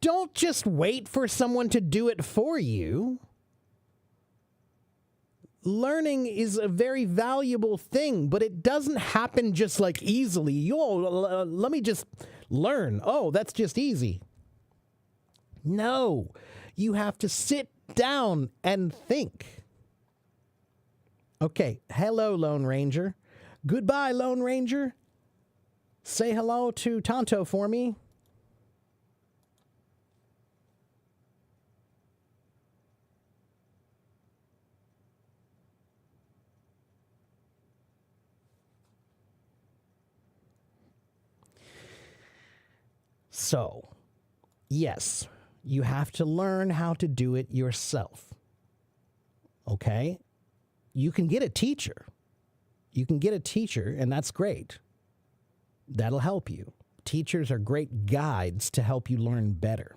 Don't just wait for someone to do it for you. Learning is a very valuable thing, but it doesn't happen just like easily. Let me just learn. Oh, that's just easy. No, you have to sit down and think. Okay, hello, Lone Ranger. Goodbye, Lone Ranger. Say hello to Tonto for me. So, yes, you have to learn how to do it yourself. Okay? You can get a teacher. You can get a teacher, and that's great. That'll help you. Teachers are great guides to help you learn better.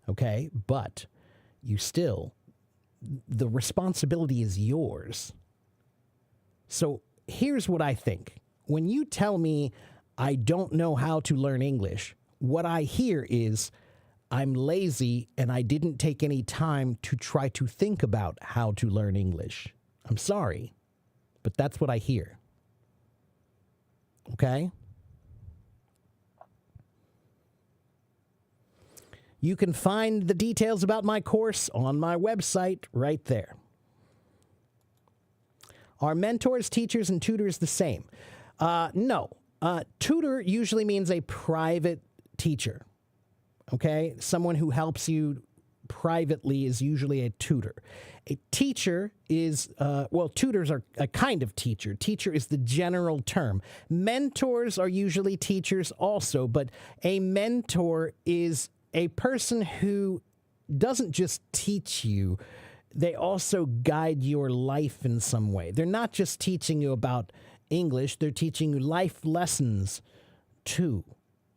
Okay? But you still the responsibility is yours. So here's what I think. When you tell me I don't know how to learn English, what I hear is I'm lazy and I didn't take any time to try to think about how to learn English. I'm sorry, but that's what I hear. Okay? You can find the details about my course on my website right there. Are mentors, teachers, and tutors the same? No. Tutor usually means a private teacher. Okay? Someone who helps you privately is usually a tutor. A teacher is, tutors are a kind of teacher. Teacher is the general term. Mentors are usually teachers also, but a mentor is a person who doesn't just teach you, they also guide your life in some way. They're not just teaching you about English, they're teaching you life lessons too.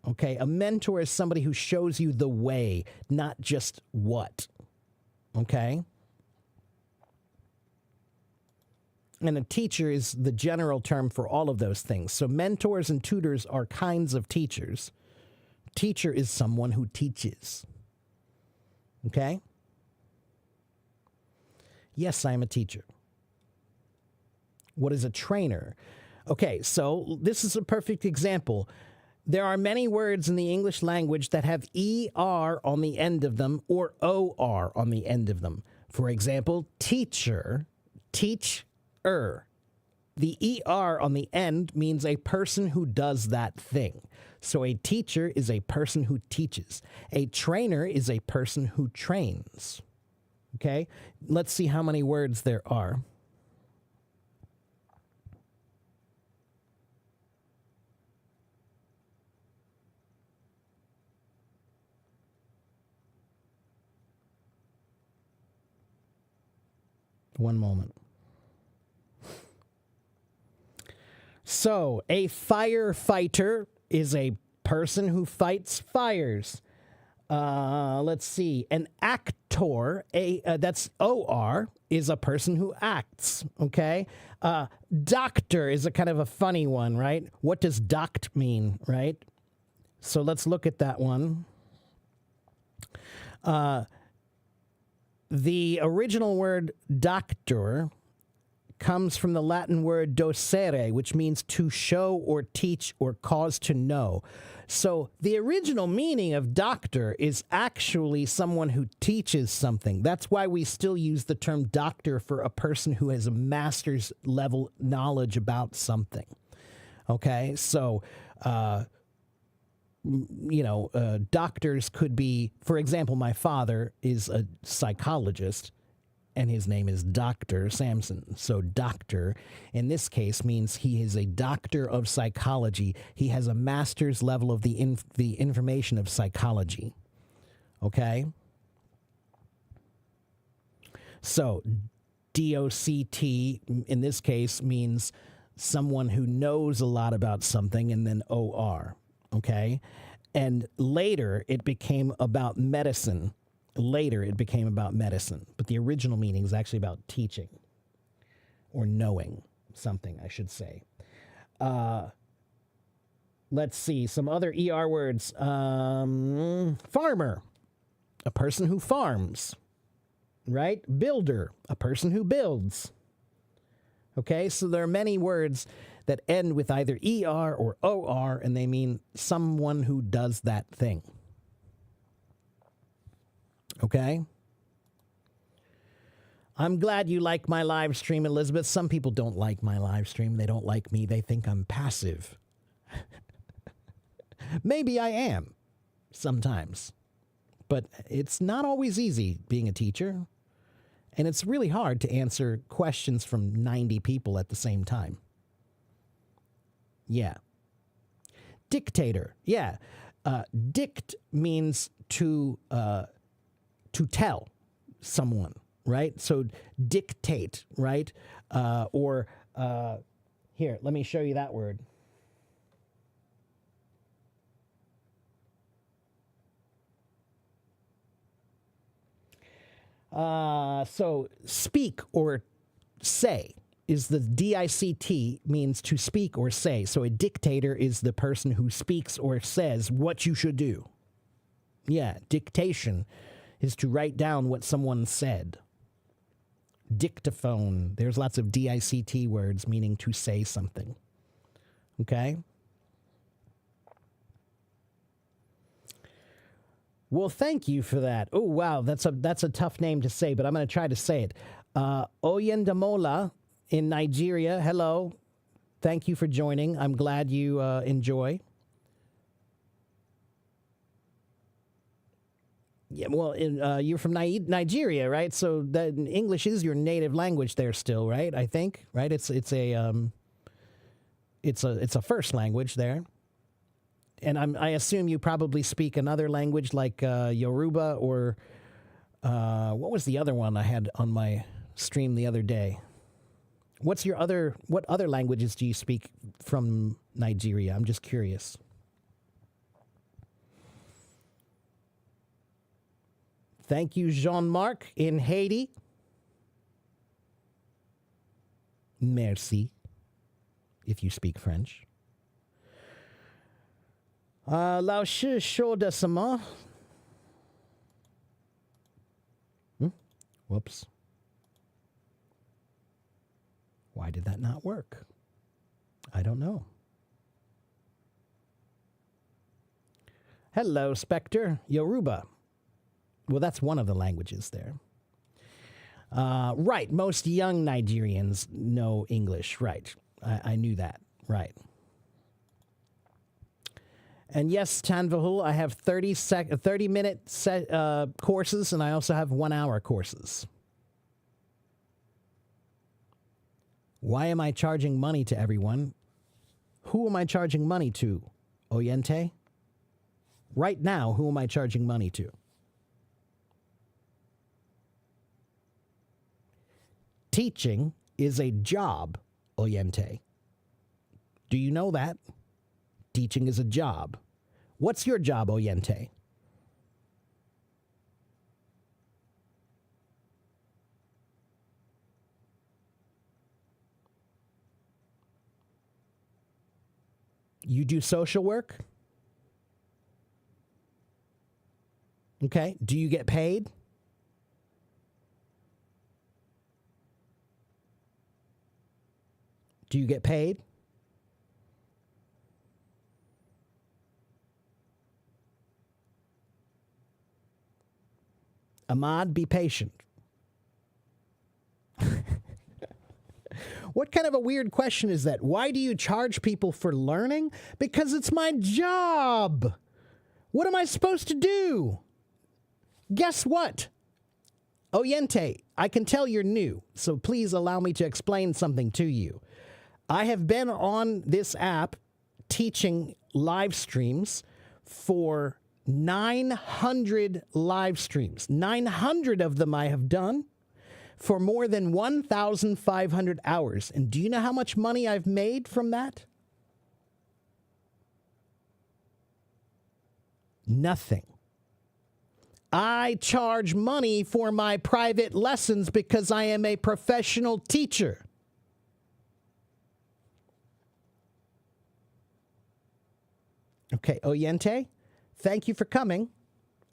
Okay, a mentor is somebody who shows you the way, not just what. Okay? And a teacher is the general term for all of those things. So mentors and tutors are kinds of teachers. Teacher is someone who teaches. Okay? Yes, I am a teacher. What is a trainer? Okay, so this is a perfect example. There are many words in the English language that have ER on the end of them or OR on the end of them. For example, teacher, teach-er. The ER on the end means a person who does that thing. So a teacher is a person who teaches. A trainer is a person who trains. Okay? Let's see how many words there are. One moment. So, a firefighter is a person who fights fires. Let's see. An actor, that's OR, is a person who acts. Okay. Doctor is a kind of a funny one, right? What does doct mean, right? So let's look at that one. The original word doctor comes from the Latin word docere, which means to show or teach or cause to know. So the original meaning of doctor is actually someone who teaches something. That's why we still use the term doctor for a person who has a master's level knowledge about something. Okay, so doctors could be, for example, my father is a psychologist, and his name is Dr. Sampson. So doctor, in this case, means he is a doctor of psychology. He has a master's level of the information of psychology. Okay? So DOCT, in this case, means someone who knows a lot about something, and then OR. Okay? And later, it became about medicine. But the original meaning is actually about teaching or knowing something, I should say. Let's see, some other ER words. Farmer, a person who farms, right? Builder, a person who builds. Okay, so there are many words that end with either ER or OR, and they mean someone who does that thing. Okay? I'm glad you like my live stream, Elizabeth. Some people don't like my live stream. They don't like me. They think I'm passive. Maybe I am sometimes. But it's not always easy being a teacher. And it's really hard to answer questions from 90 people at the same time. Yeah. Dictator. Yeah. Dict means to tell someone, right? So dictate, right? Here, let me show you that word. So speak or say is the DICT means to speak or say. So a dictator is the person who speaks or says what you should do. Yeah, dictation is to write down what someone said. Dictaphone, there's lots of DICT words meaning to say something. Okay? Well, thank you for that. Oh, wow, that's a tough name to say, but I'm going to try to say it. Oyendamola in Nigeria, hello. Thank you for joining. I'm glad you enjoy. Yeah, well, you're from Nigeria, right? So English is your native language there still, right? I think, right? It's a first language there. And I assume you probably speak another language like Yoruba or what was the other one I had on my stream the other day? What other languages do you speak from Nigeria? I'm just curious. Thank you, Jean-Marc in Haiti. Merci, if you speak French. Lao shi sho de sama. Whoops. Why did that not work? I don't know. Hello, Spectre. Yoruba. Well, that's one of the languages there. Right. Most young Nigerians know English. Right. I knew that. Right. And yes, Tanvahul, I have 30-minute courses, and I also have 1-hour courses. Why am I charging money to everyone? Who am I charging money to? Oyente? Right now, who am I charging money to? Teaching is a job, Oyente. Do you know that? Teaching is a job. What's your job, Oyente? You do social work? Okay. Do you get paid? Do you get paid? Ahmad, be patient. What kind of a weird question is that? Why do you charge people for learning? Because it's my job. What am I supposed to do? Guess what? Oyente, I can tell you're new, so please allow me to explain something to you. I have been on this app teaching live streams for 900 live streams. 900 of them I have done for more than 1,500 hours. And do you know how much money I've made from that? Nothing. I charge money for my private lessons because I am a professional teacher. Okay, Oyente, thank you for coming.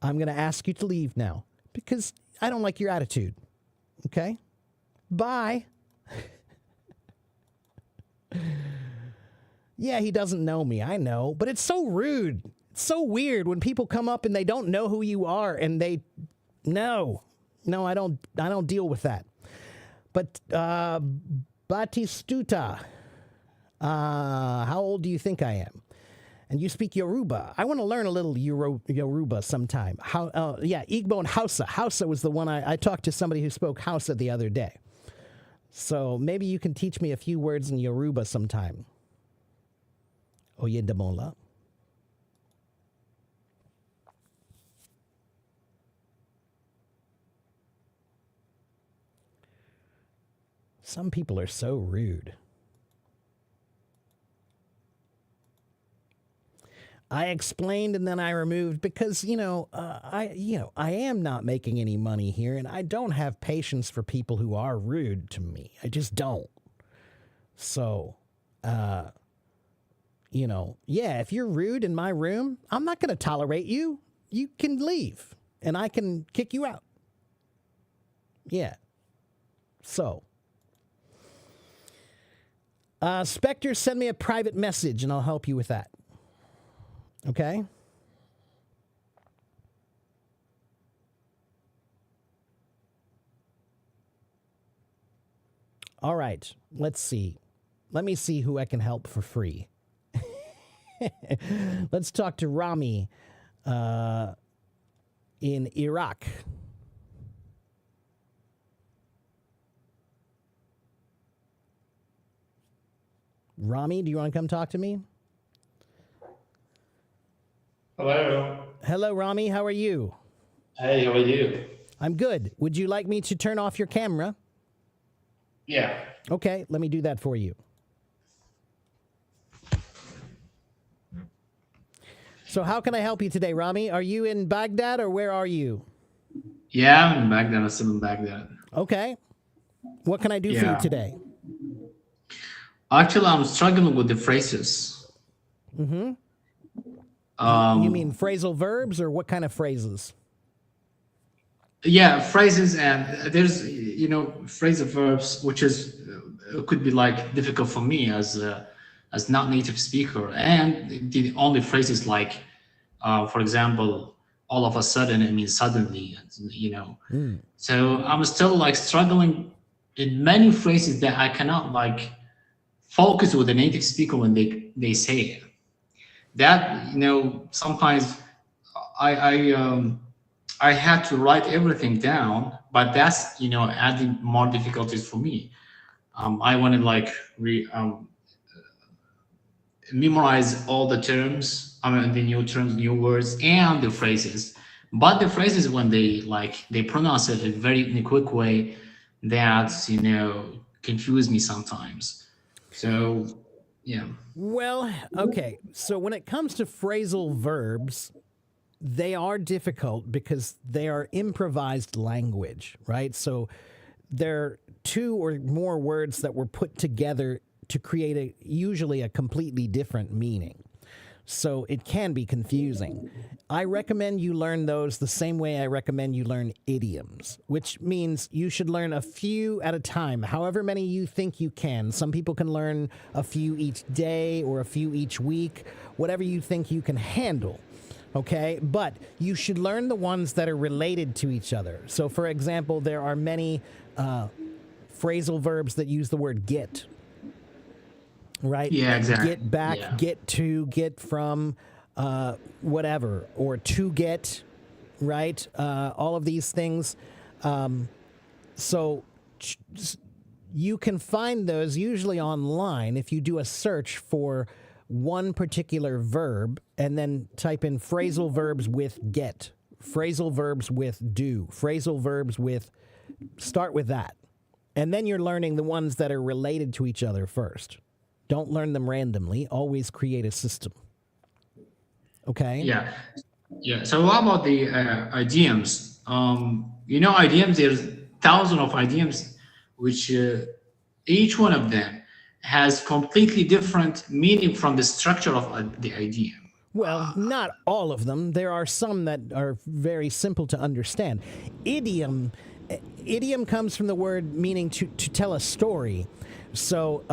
I'm going to ask you to leave now because I don't like your attitude. Okay? Bye. Yeah, he doesn't know me. I know. But it's so rude. It's so weird when people come up and they don't know who you are and they... No, I don't deal with that. But Batistuta, how old do you think I am? And you speak Yoruba. I want to learn a little Yoruba sometime. Igbo and Hausa. Hausa was the one I talked to somebody who spoke Hausa the other day. So maybe you can teach me a few words in Yoruba sometime. Oyedamola. Some people are so rude. I explained and then I removed because I am not making any money here, and I don't have patience for people who are rude to me. I just don't. So, if you're rude in my room, I'm not going to tolerate you. You can leave, and I can kick you out. Yeah. So, Spectre, send me a private message, and I'll help you with that. Okay? All right. Let's see. Let me see who I can help for free. Let's talk to Rami in Iraq. Rami, do you want to come talk to me? Hello. Hello, Rami. How are you? Hey, how are you? I'm good. Would you like me to turn off your camera? Yeah. Okay, let me do that for you. So how can I help you today, Rami? Are you in Baghdad or where are you? Yeah, I'm in Baghdad. I'm still in Baghdad. Okay. What can I do for you today? Actually, I'm struggling with the phrases. Mm-hmm. You mean phrasal verbs or what kind of phrases? Yeah, phrases, and there's phrasal verbs, which is could be like difficult for me as not native speaker, and the only phrases like, for example, all of a sudden, it means suddenly, So I'm still like struggling in many phrases that I cannot like focus with a native speaker when they say it. That sometimes I had to write everything down, but that's adding more difficulties for me. I want to like memorize all the terms, the new terms, new words, and the phrases. But the phrases, when they pronounce it in a quick way, that confuse me sometimes. So yeah. Well, okay. So when it comes to phrasal verbs, they are difficult because they are improvised language, right? So there are two or more words that were put together to create usually a completely different meaning. So it can be confusing. I recommend you learn those the same way I recommend you learn idioms, which means you should learn a few at a time, however many you think you can. Some people can learn a few each day or a few each week, whatever you think you can handle. Okay, but you should learn the ones that are related to each other. So, for example, there are many phrasal verbs that use the word get. Right? Yeah, exactly. Get back, yeah. Get to, get from, whatever, or to get, right? All of these things. So you can find those usually online if you do a search for one particular verb and then type in phrasal verbs with get, phrasal verbs with do, phrasal verbs with, start with that. And then you're learning the ones that are related to each other first. Don't learn them randomly. Always create a system. Okay? Yeah. Yeah. So what about the idioms? Idioms, there's thousands of idioms, which each one of them has completely different meaning from the structure of the idiom. Well, not all of them. There are some that are very simple to understand. Idiom comes from the word meaning to tell a story. So,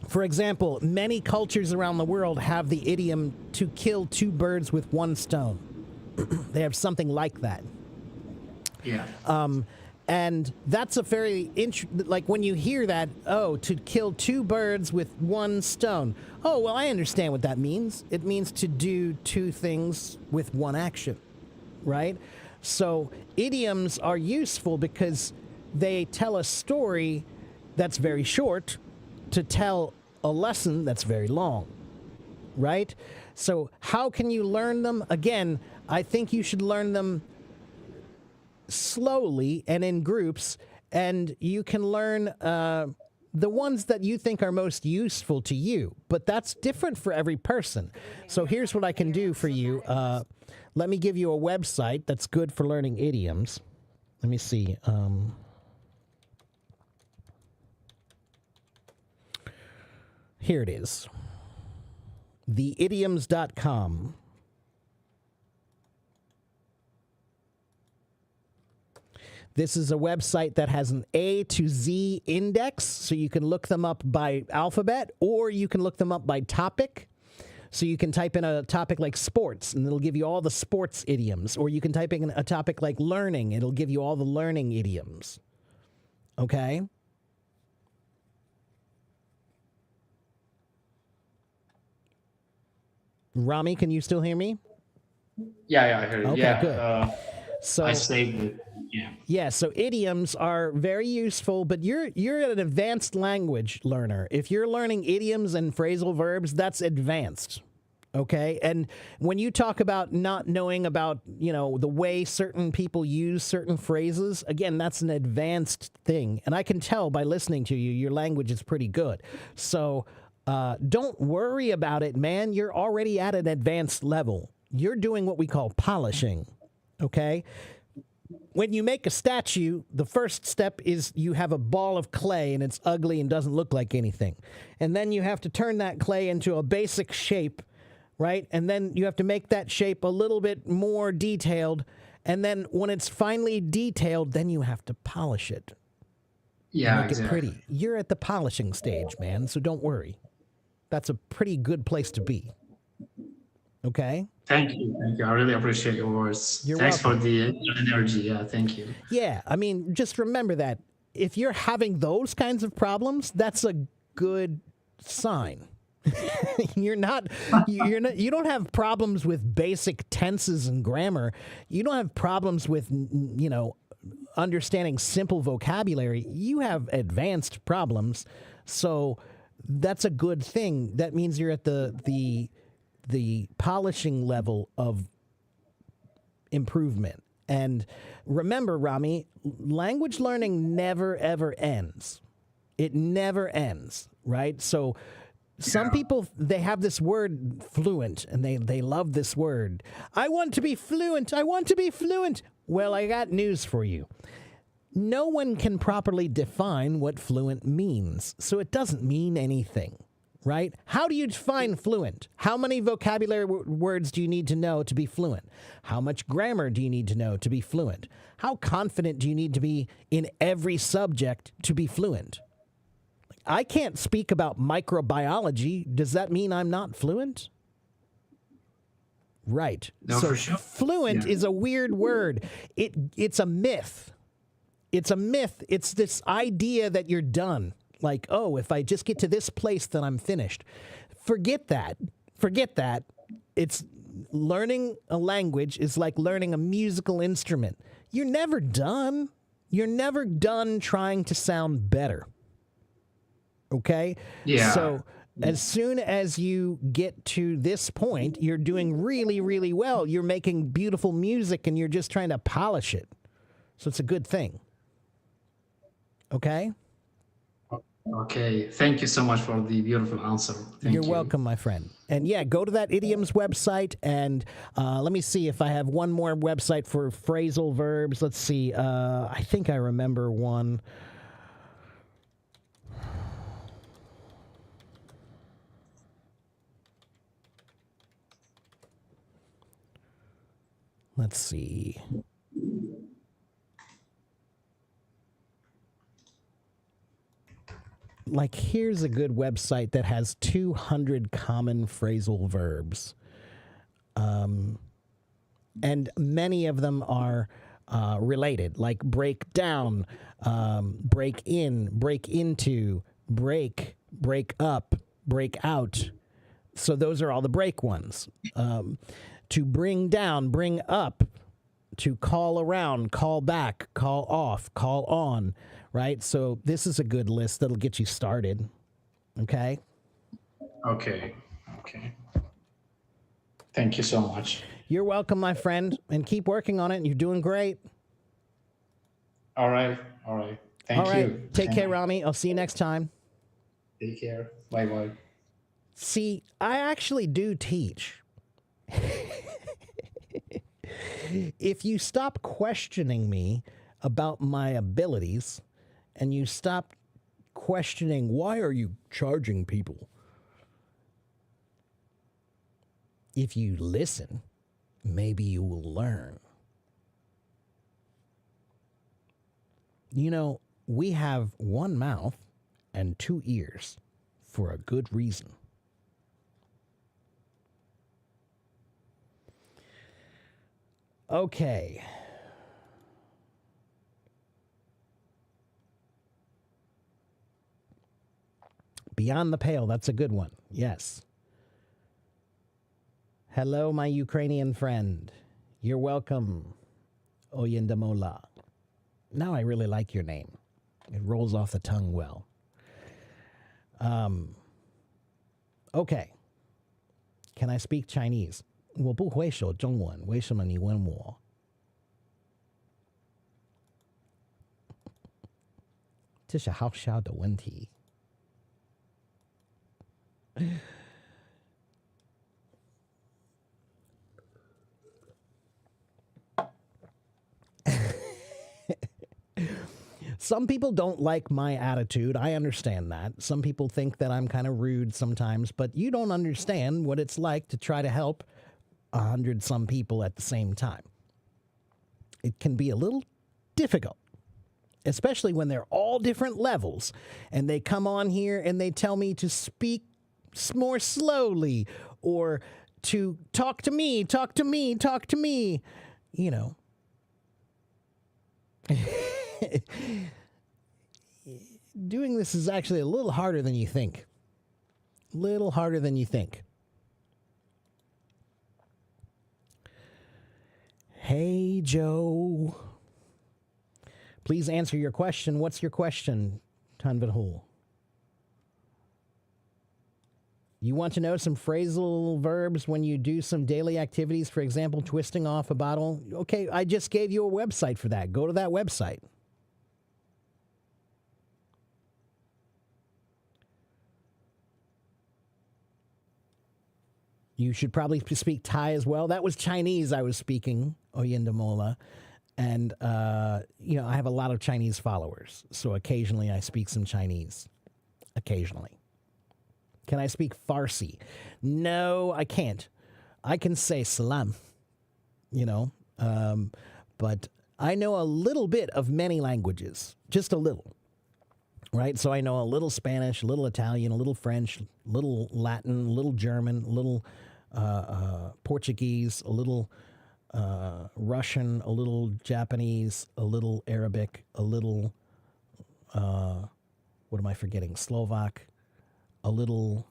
for example, many cultures around the world have the idiom to kill two birds with one stone. They have something like that. Yeah. And that's a very like when you hear that, to kill two birds with one stone. Oh, well, I understand what that means. It means to do two things with one action, right? So idioms are useful because they tell a story that's very short to tell a lesson that's very long, right? So how can you learn them? Again, I think you should learn them slowly and in groups, and you can learn the ones that you think are most useful to you, but that's different for every person. So here's what I can do for you. Let me give you a website that's good for learning idioms. Let me see. Here it is. Theidioms.com. This is a website that has an A to Z index, so you can look them up by alphabet, or you can look them up by topic. So you can type in a topic like sports, and it'll give you all the sports idioms. Or you can type in a topic like learning, it'll give you all the learning idioms. Okay? Rami, can you still hear me? Yeah, I heard it. Okay, Yeah, good. So I saved it. Yeah. Yeah, so idioms are very useful, but you're an advanced language learner. If you're learning idioms and phrasal verbs, that's advanced. Okay? And when you talk about not knowing about, the way certain people use certain phrases, again, that's an advanced thing. And I can tell by listening to you, your language is pretty good. So don't worry about it, man. You're already at an advanced level. You're doing what we call polishing. Okay? When you make a statue, the first step is you have a ball of clay and it's ugly and doesn't look like anything. And then you have to turn that clay into a basic shape, right? And then you have to make that shape a little bit more detailed. And then when it's finally detailed, then you have to polish it. Yeah, Make it pretty. You're at the polishing stage, man, so don't worry. That's a pretty good place to be. Okay? Thank you. I really appreciate your words. Thanks welcome. for the energy. Yeah, thank you. Yeah, I mean, just remember that if you're having those kinds of problems, that's a good sign. You don't have problems with basic tenses and grammar. You don't have problems with, understanding simple vocabulary. You have advanced problems. So that's a good thing. That means you're at the polishing level of improvement. And remember, Rami, language learning never, ever ends. It never ends, right? So some people, they have this word fluent, and they love this word. I want to be fluent. I want to be fluent. Well, I got news for you. No one can properly define what fluent means, so it doesn't mean anything. Right? How do you define fluent? How many vocabulary words do you need to know to be fluent? How much grammar do you need to know to be fluent? How confident do you need to be in every subject to be fluent? I can't speak about microbiology. Does that mean I'm not fluent? Right. No, so for sure. Fluent is a weird word. It's a myth. It's a myth. It's this idea that you're done. Like, oh, if I just get to this place, then I'm finished. Forget that. Forget that. It's learning a language is like learning a musical instrument. You're never done. You're never done trying to sound better. Okay? Yeah. So as soon as you get to this point, you're doing really, really well. You're making beautiful music and you're just trying to polish it. So it's a good thing. Okay? Okay, thank you so much for the beautiful answer. You're welcome, my friend. And yeah, go to that idioms website, and let me see if I have one more website for phrasal verbs. Let's see. I think I remember one. Let's see. Like, here's a good website that has 200 common phrasal verbs. And many of them are related, like break down, break in, break into, break up, break out. So those are all the break ones. To bring down, bring up, to call around, call back, call off, call on. Right? So this is a good list that'll get you started. Okay? Okay. Thank you so much. You're welcome, my friend, and keep working on it. You're doing great. All right. Thank you. Take care, Rami. I'll see you next time. Take care. Bye bye. See, I actually do teach. If you stop questioning me about my abilities and you stop questioning why are you charging people, if you listen, maybe you will learn. You know, we have one mouth and two ears for a good reason. Okay. Beyond the Pale, that's a good one. Yes. Hello, my Ukrainian friend. You're welcome, Oyendamola. Now I really like your name. It rolls off the tongue well. Okay. Can I speak Chinese? 我不会说中文，为什么你问我？这是好笑的问题。Some people don't like my attitude. I understand that. Some people think that I'm kind of rude sometimes, but you don't understand what it's like to try to help 100 some people at the same time. It can be a little difficult, especially when they're all different levels and they come on here and they tell me to speak more slowly or to talk to me, talk to me, talk to me, you know. Doing this is actually a little harder than you think. Little harder than you think. Hey, Joe. Please answer your question. What's your question, Tanvidhul? You want to know some phrasal verbs when you do some daily activities, for example, twisting off a bottle? Okay, I just gave you a website for that. Go to that website. You should probably speak Thai as well. That was Chinese I was speaking, Oyendamola. And, you know, I have a lot of Chinese followers. So occasionally I speak some Chinese. Occasionally. Can I speak Farsi? No, I can't. I can say salam, you know. But I know a little bit of many languages. Just a little. Right? So I know a little Spanish, a little Italian, a little French, a little Latin, a little German, a little Portuguese, a little Russian, a little Japanese, a little Arabic, a little, what am I forgetting? Slovak, a little,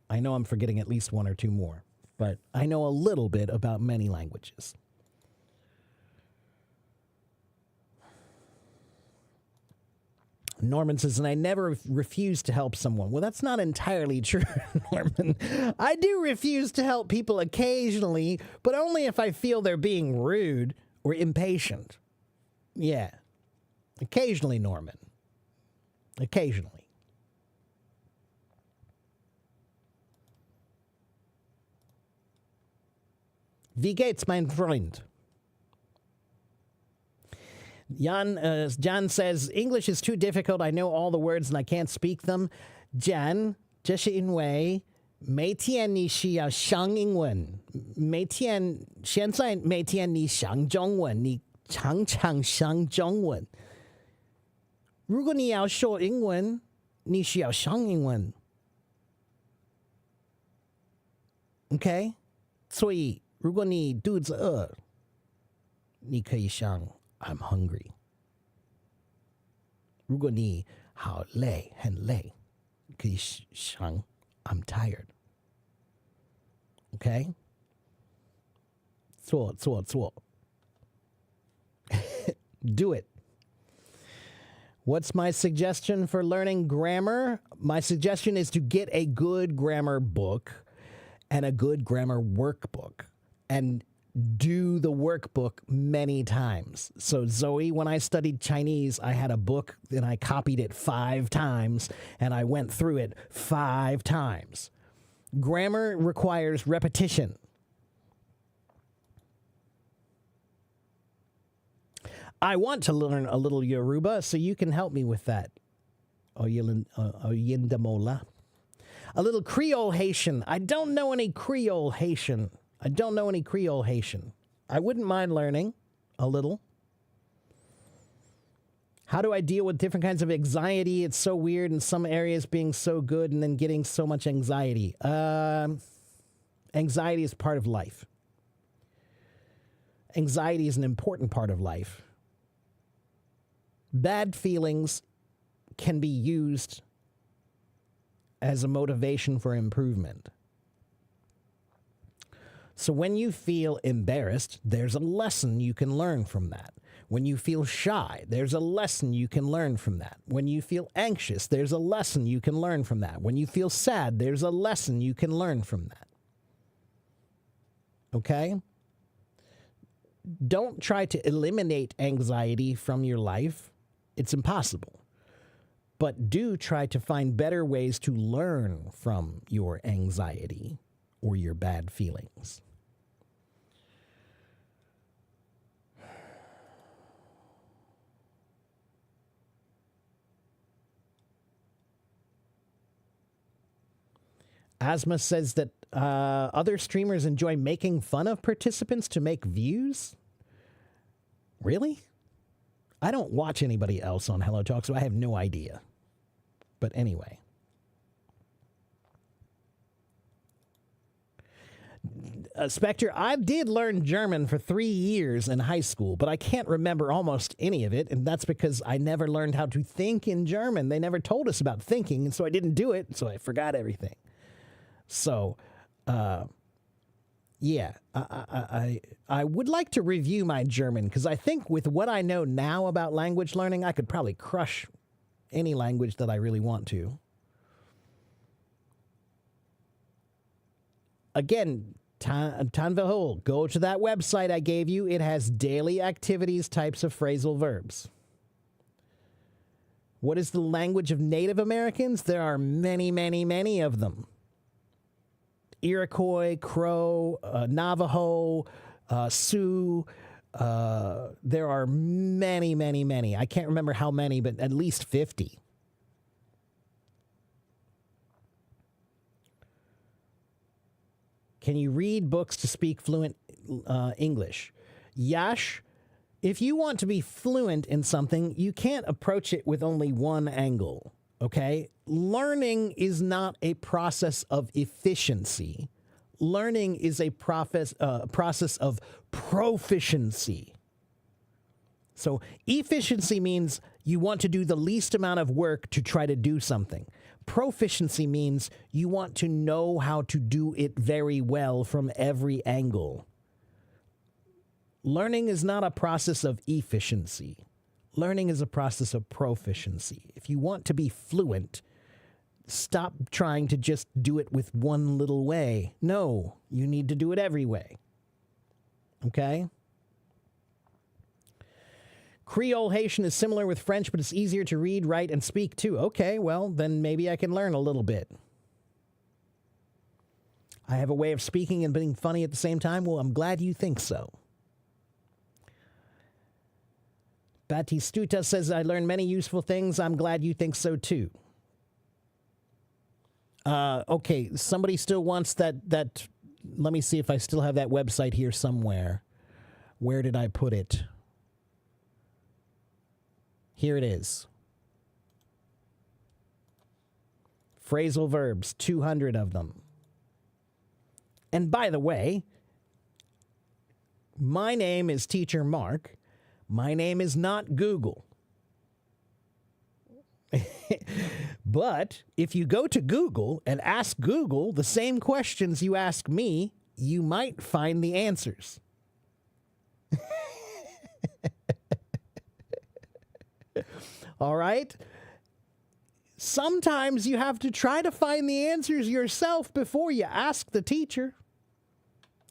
I know I'm forgetting at least one or two more, but I know a little bit about many languages. Norman says, and I never refuse to help someone. Well, that's not entirely true, Norman. I do refuse to help people occasionally, but only if I feel they're being rude or impatient. Yeah. Occasionally, Norman. Occasionally. Wie geht's, mein Freund? John says, English is too difficult. I know all the words and I can't speak them. John, 这是因为每天你需要上英文，现在每天你上中文，你常常上中文。如果你要说英文，你需要上英文。OK？ 所以如果你肚子饿，你可以上 I'm hungry. 如果你好累，很累，可以想 I'm tired. Okay? 做。Do it. What's my suggestion for learning grammar? My suggestion is to get a good grammar book and a good grammar workbook and do the workbook many times. So Zoe, when I studied Chinese, I had a book and I copied it 5 times and I went through it 5 times. Grammar requires repetition. I want to learn a little Yoruba, so you can help me with that. Oyindamola. A little Creole Haitian. I don't know any Creole Haitian. I wouldn't mind learning a little. How do I deal with different kinds of anxiety? It's so weird in some areas being so good and then getting so much anxiety. Anxiety is part of life. Anxiety is an important part of life. Bad feelings can be used as a motivation for improvement. So when you feel embarrassed, there's a lesson you can learn from that. When you feel shy, there's a lesson you can learn from that. When you feel anxious, there's a lesson you can learn from that. When you feel sad, there's a lesson you can learn from that. Okay? Don't try to eliminate anxiety from your life. It's impossible. But do try to find better ways to learn from your anxiety or your bad feelings. Asma says that other streamers enjoy making fun of participants to make views. Really? I don't watch anybody else on Hello Talk, so I have no idea. But anyway. Spectre, I did learn German for 3 years in high school, but I can't remember almost any of it, and that's because I never learned how to think in German. They never told us about thinking, and so I didn't do it, so I forgot everything. So, yeah, I would like to review my German, because I think with what I know now about language learning, I could probably crush any language that I really want to. Again, Tanvahul, go to that website I gave you. It has daily activities, types of phrasal verbs. What is the language of Native Americans? There are many, many, many of them. Iroquois, Crow, Navajo, Sioux. There are many, many, many. I can't remember how many, but at least 50. Can you read books to speak fluent English? Yash, if you want to be fluent in something, you can't approach it with only one angle, okay? Learning is not a process of efficiency. Learning is a process of proficiency. So efficiency means you want to do the least amount of work to try to do something. Proficiency means you want to know how to do it very well from every angle. Learning is not a process of efficiency. Learning is a process of proficiency. If you want to be fluent, stop trying to just do it with one little way. No, you need to do it every way. Okay? Creole Haitian is similar with French, but it's easier to read, write, and speak too. Okay, well, then maybe I can learn a little bit. I have a way of speaking and being funny at the same time. Well, I'm glad you think so. Batistuta says, I learned many useful things. I'm glad you think so too. Okay, somebody still wants that. Let me see if I still have that website here somewhere. Where did I put it? Here it is. Phrasal verbs, 200 of them. And by the way, my name is Teacher Mark. My name is not Google. But if you go to Google and ask Google the same questions you ask me, you might find the answers. All right? Sometimes you have to try to find the answers yourself before you ask the teacher.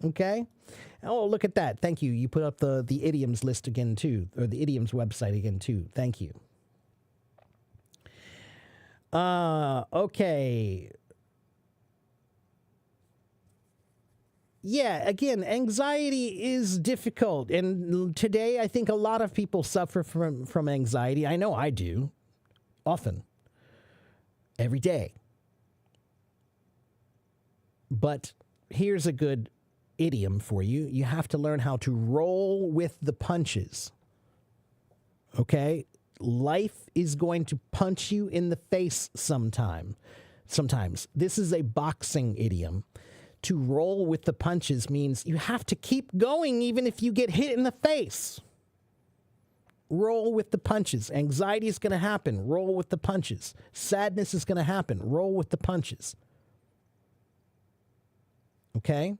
Okay. Oh, look at that. Thank you. You put up the idioms list again, too, or the idioms website again, too. Thank you. Okay. Yeah, again, anxiety is difficult. And today, I think a lot of people suffer from anxiety. I know I do. Often. Every day. But here's a good idiom for you. You have to learn how to roll with the punches. Okay? Life is going to punch you in the face sometimes. This is a boxing idiom. To roll with the punches means you have to keep going even if you get hit in the face. Roll with the punches. Anxiety is going to happen. Roll with the punches. Sadness is going to happen. Roll with the punches. Okay?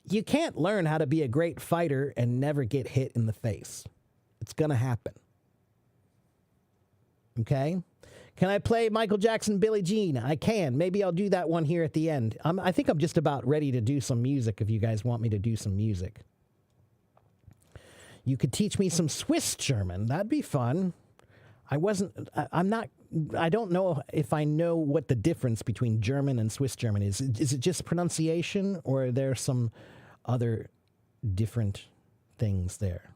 You can't learn how to be a great fighter and never get hit in the face. It's going to happen. Okay? Can I play Michael Jackson, Billie Jean? I can. Maybe I'll do that one here at the end. I think I'm just about ready to do some music if you guys want me to do some music. You could teach me some Swiss German. That'd be fun. I don't know if I know what the difference between German and Swiss German is. Is it just pronunciation or are there some other different things there?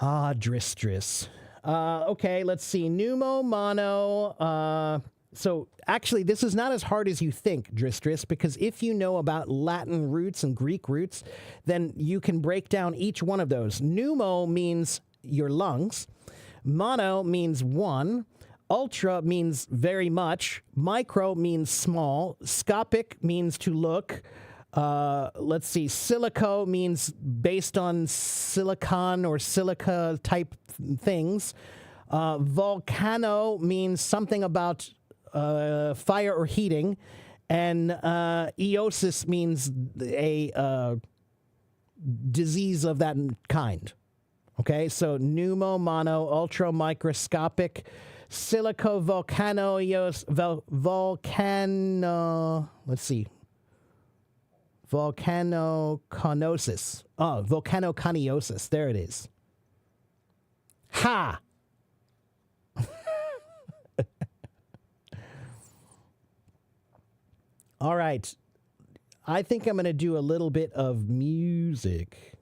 Ah, Dris. Okay, let's see. Pneumo, mono. So actually, this is not as hard as you think, Dris, because if you know about Latin roots and Greek roots, then you can break down each one of those. Pneumo means your lungs. Mono means one. Ultra means very much. Micro means small. Scopic means to look. Let's see. Silico means based on silicon or silica type things. Volcano means something about fire or heating. And eosis means a disease of that kind. Okay, so pneumo, mono, ultra, microscopic, silico, volcano, volcano, let's see. Volcanoconiosis. Oh, volcanoconiosis. There it is. Ha! All right. I think I'm going to do a little bit of music.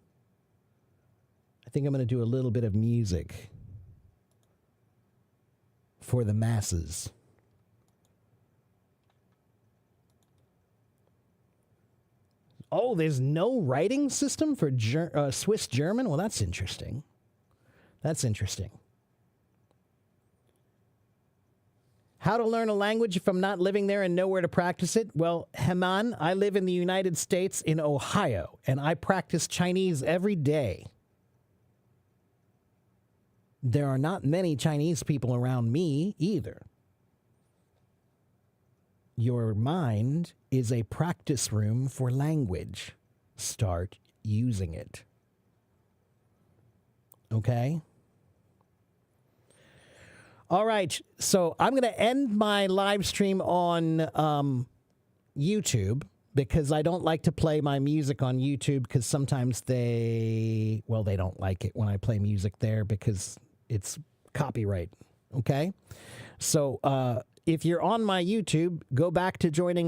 For the masses. Oh, there's no writing system for Swiss German? Well, that's interesting. How to learn a language if I'm not living there and nowhere to practice it? Well, Heman, I live in the United States in Ohio, and I practice Chinese every day. There are not many Chinese people around me either. Your mind is a practice room for language. Start using it. Okay? All right. So I'm going to end my live stream on YouTube because I don't like to play my music on YouTube because sometimes they don't like it when I play music there because it's copyright. Okay? So if you're on my YouTube, go back to joining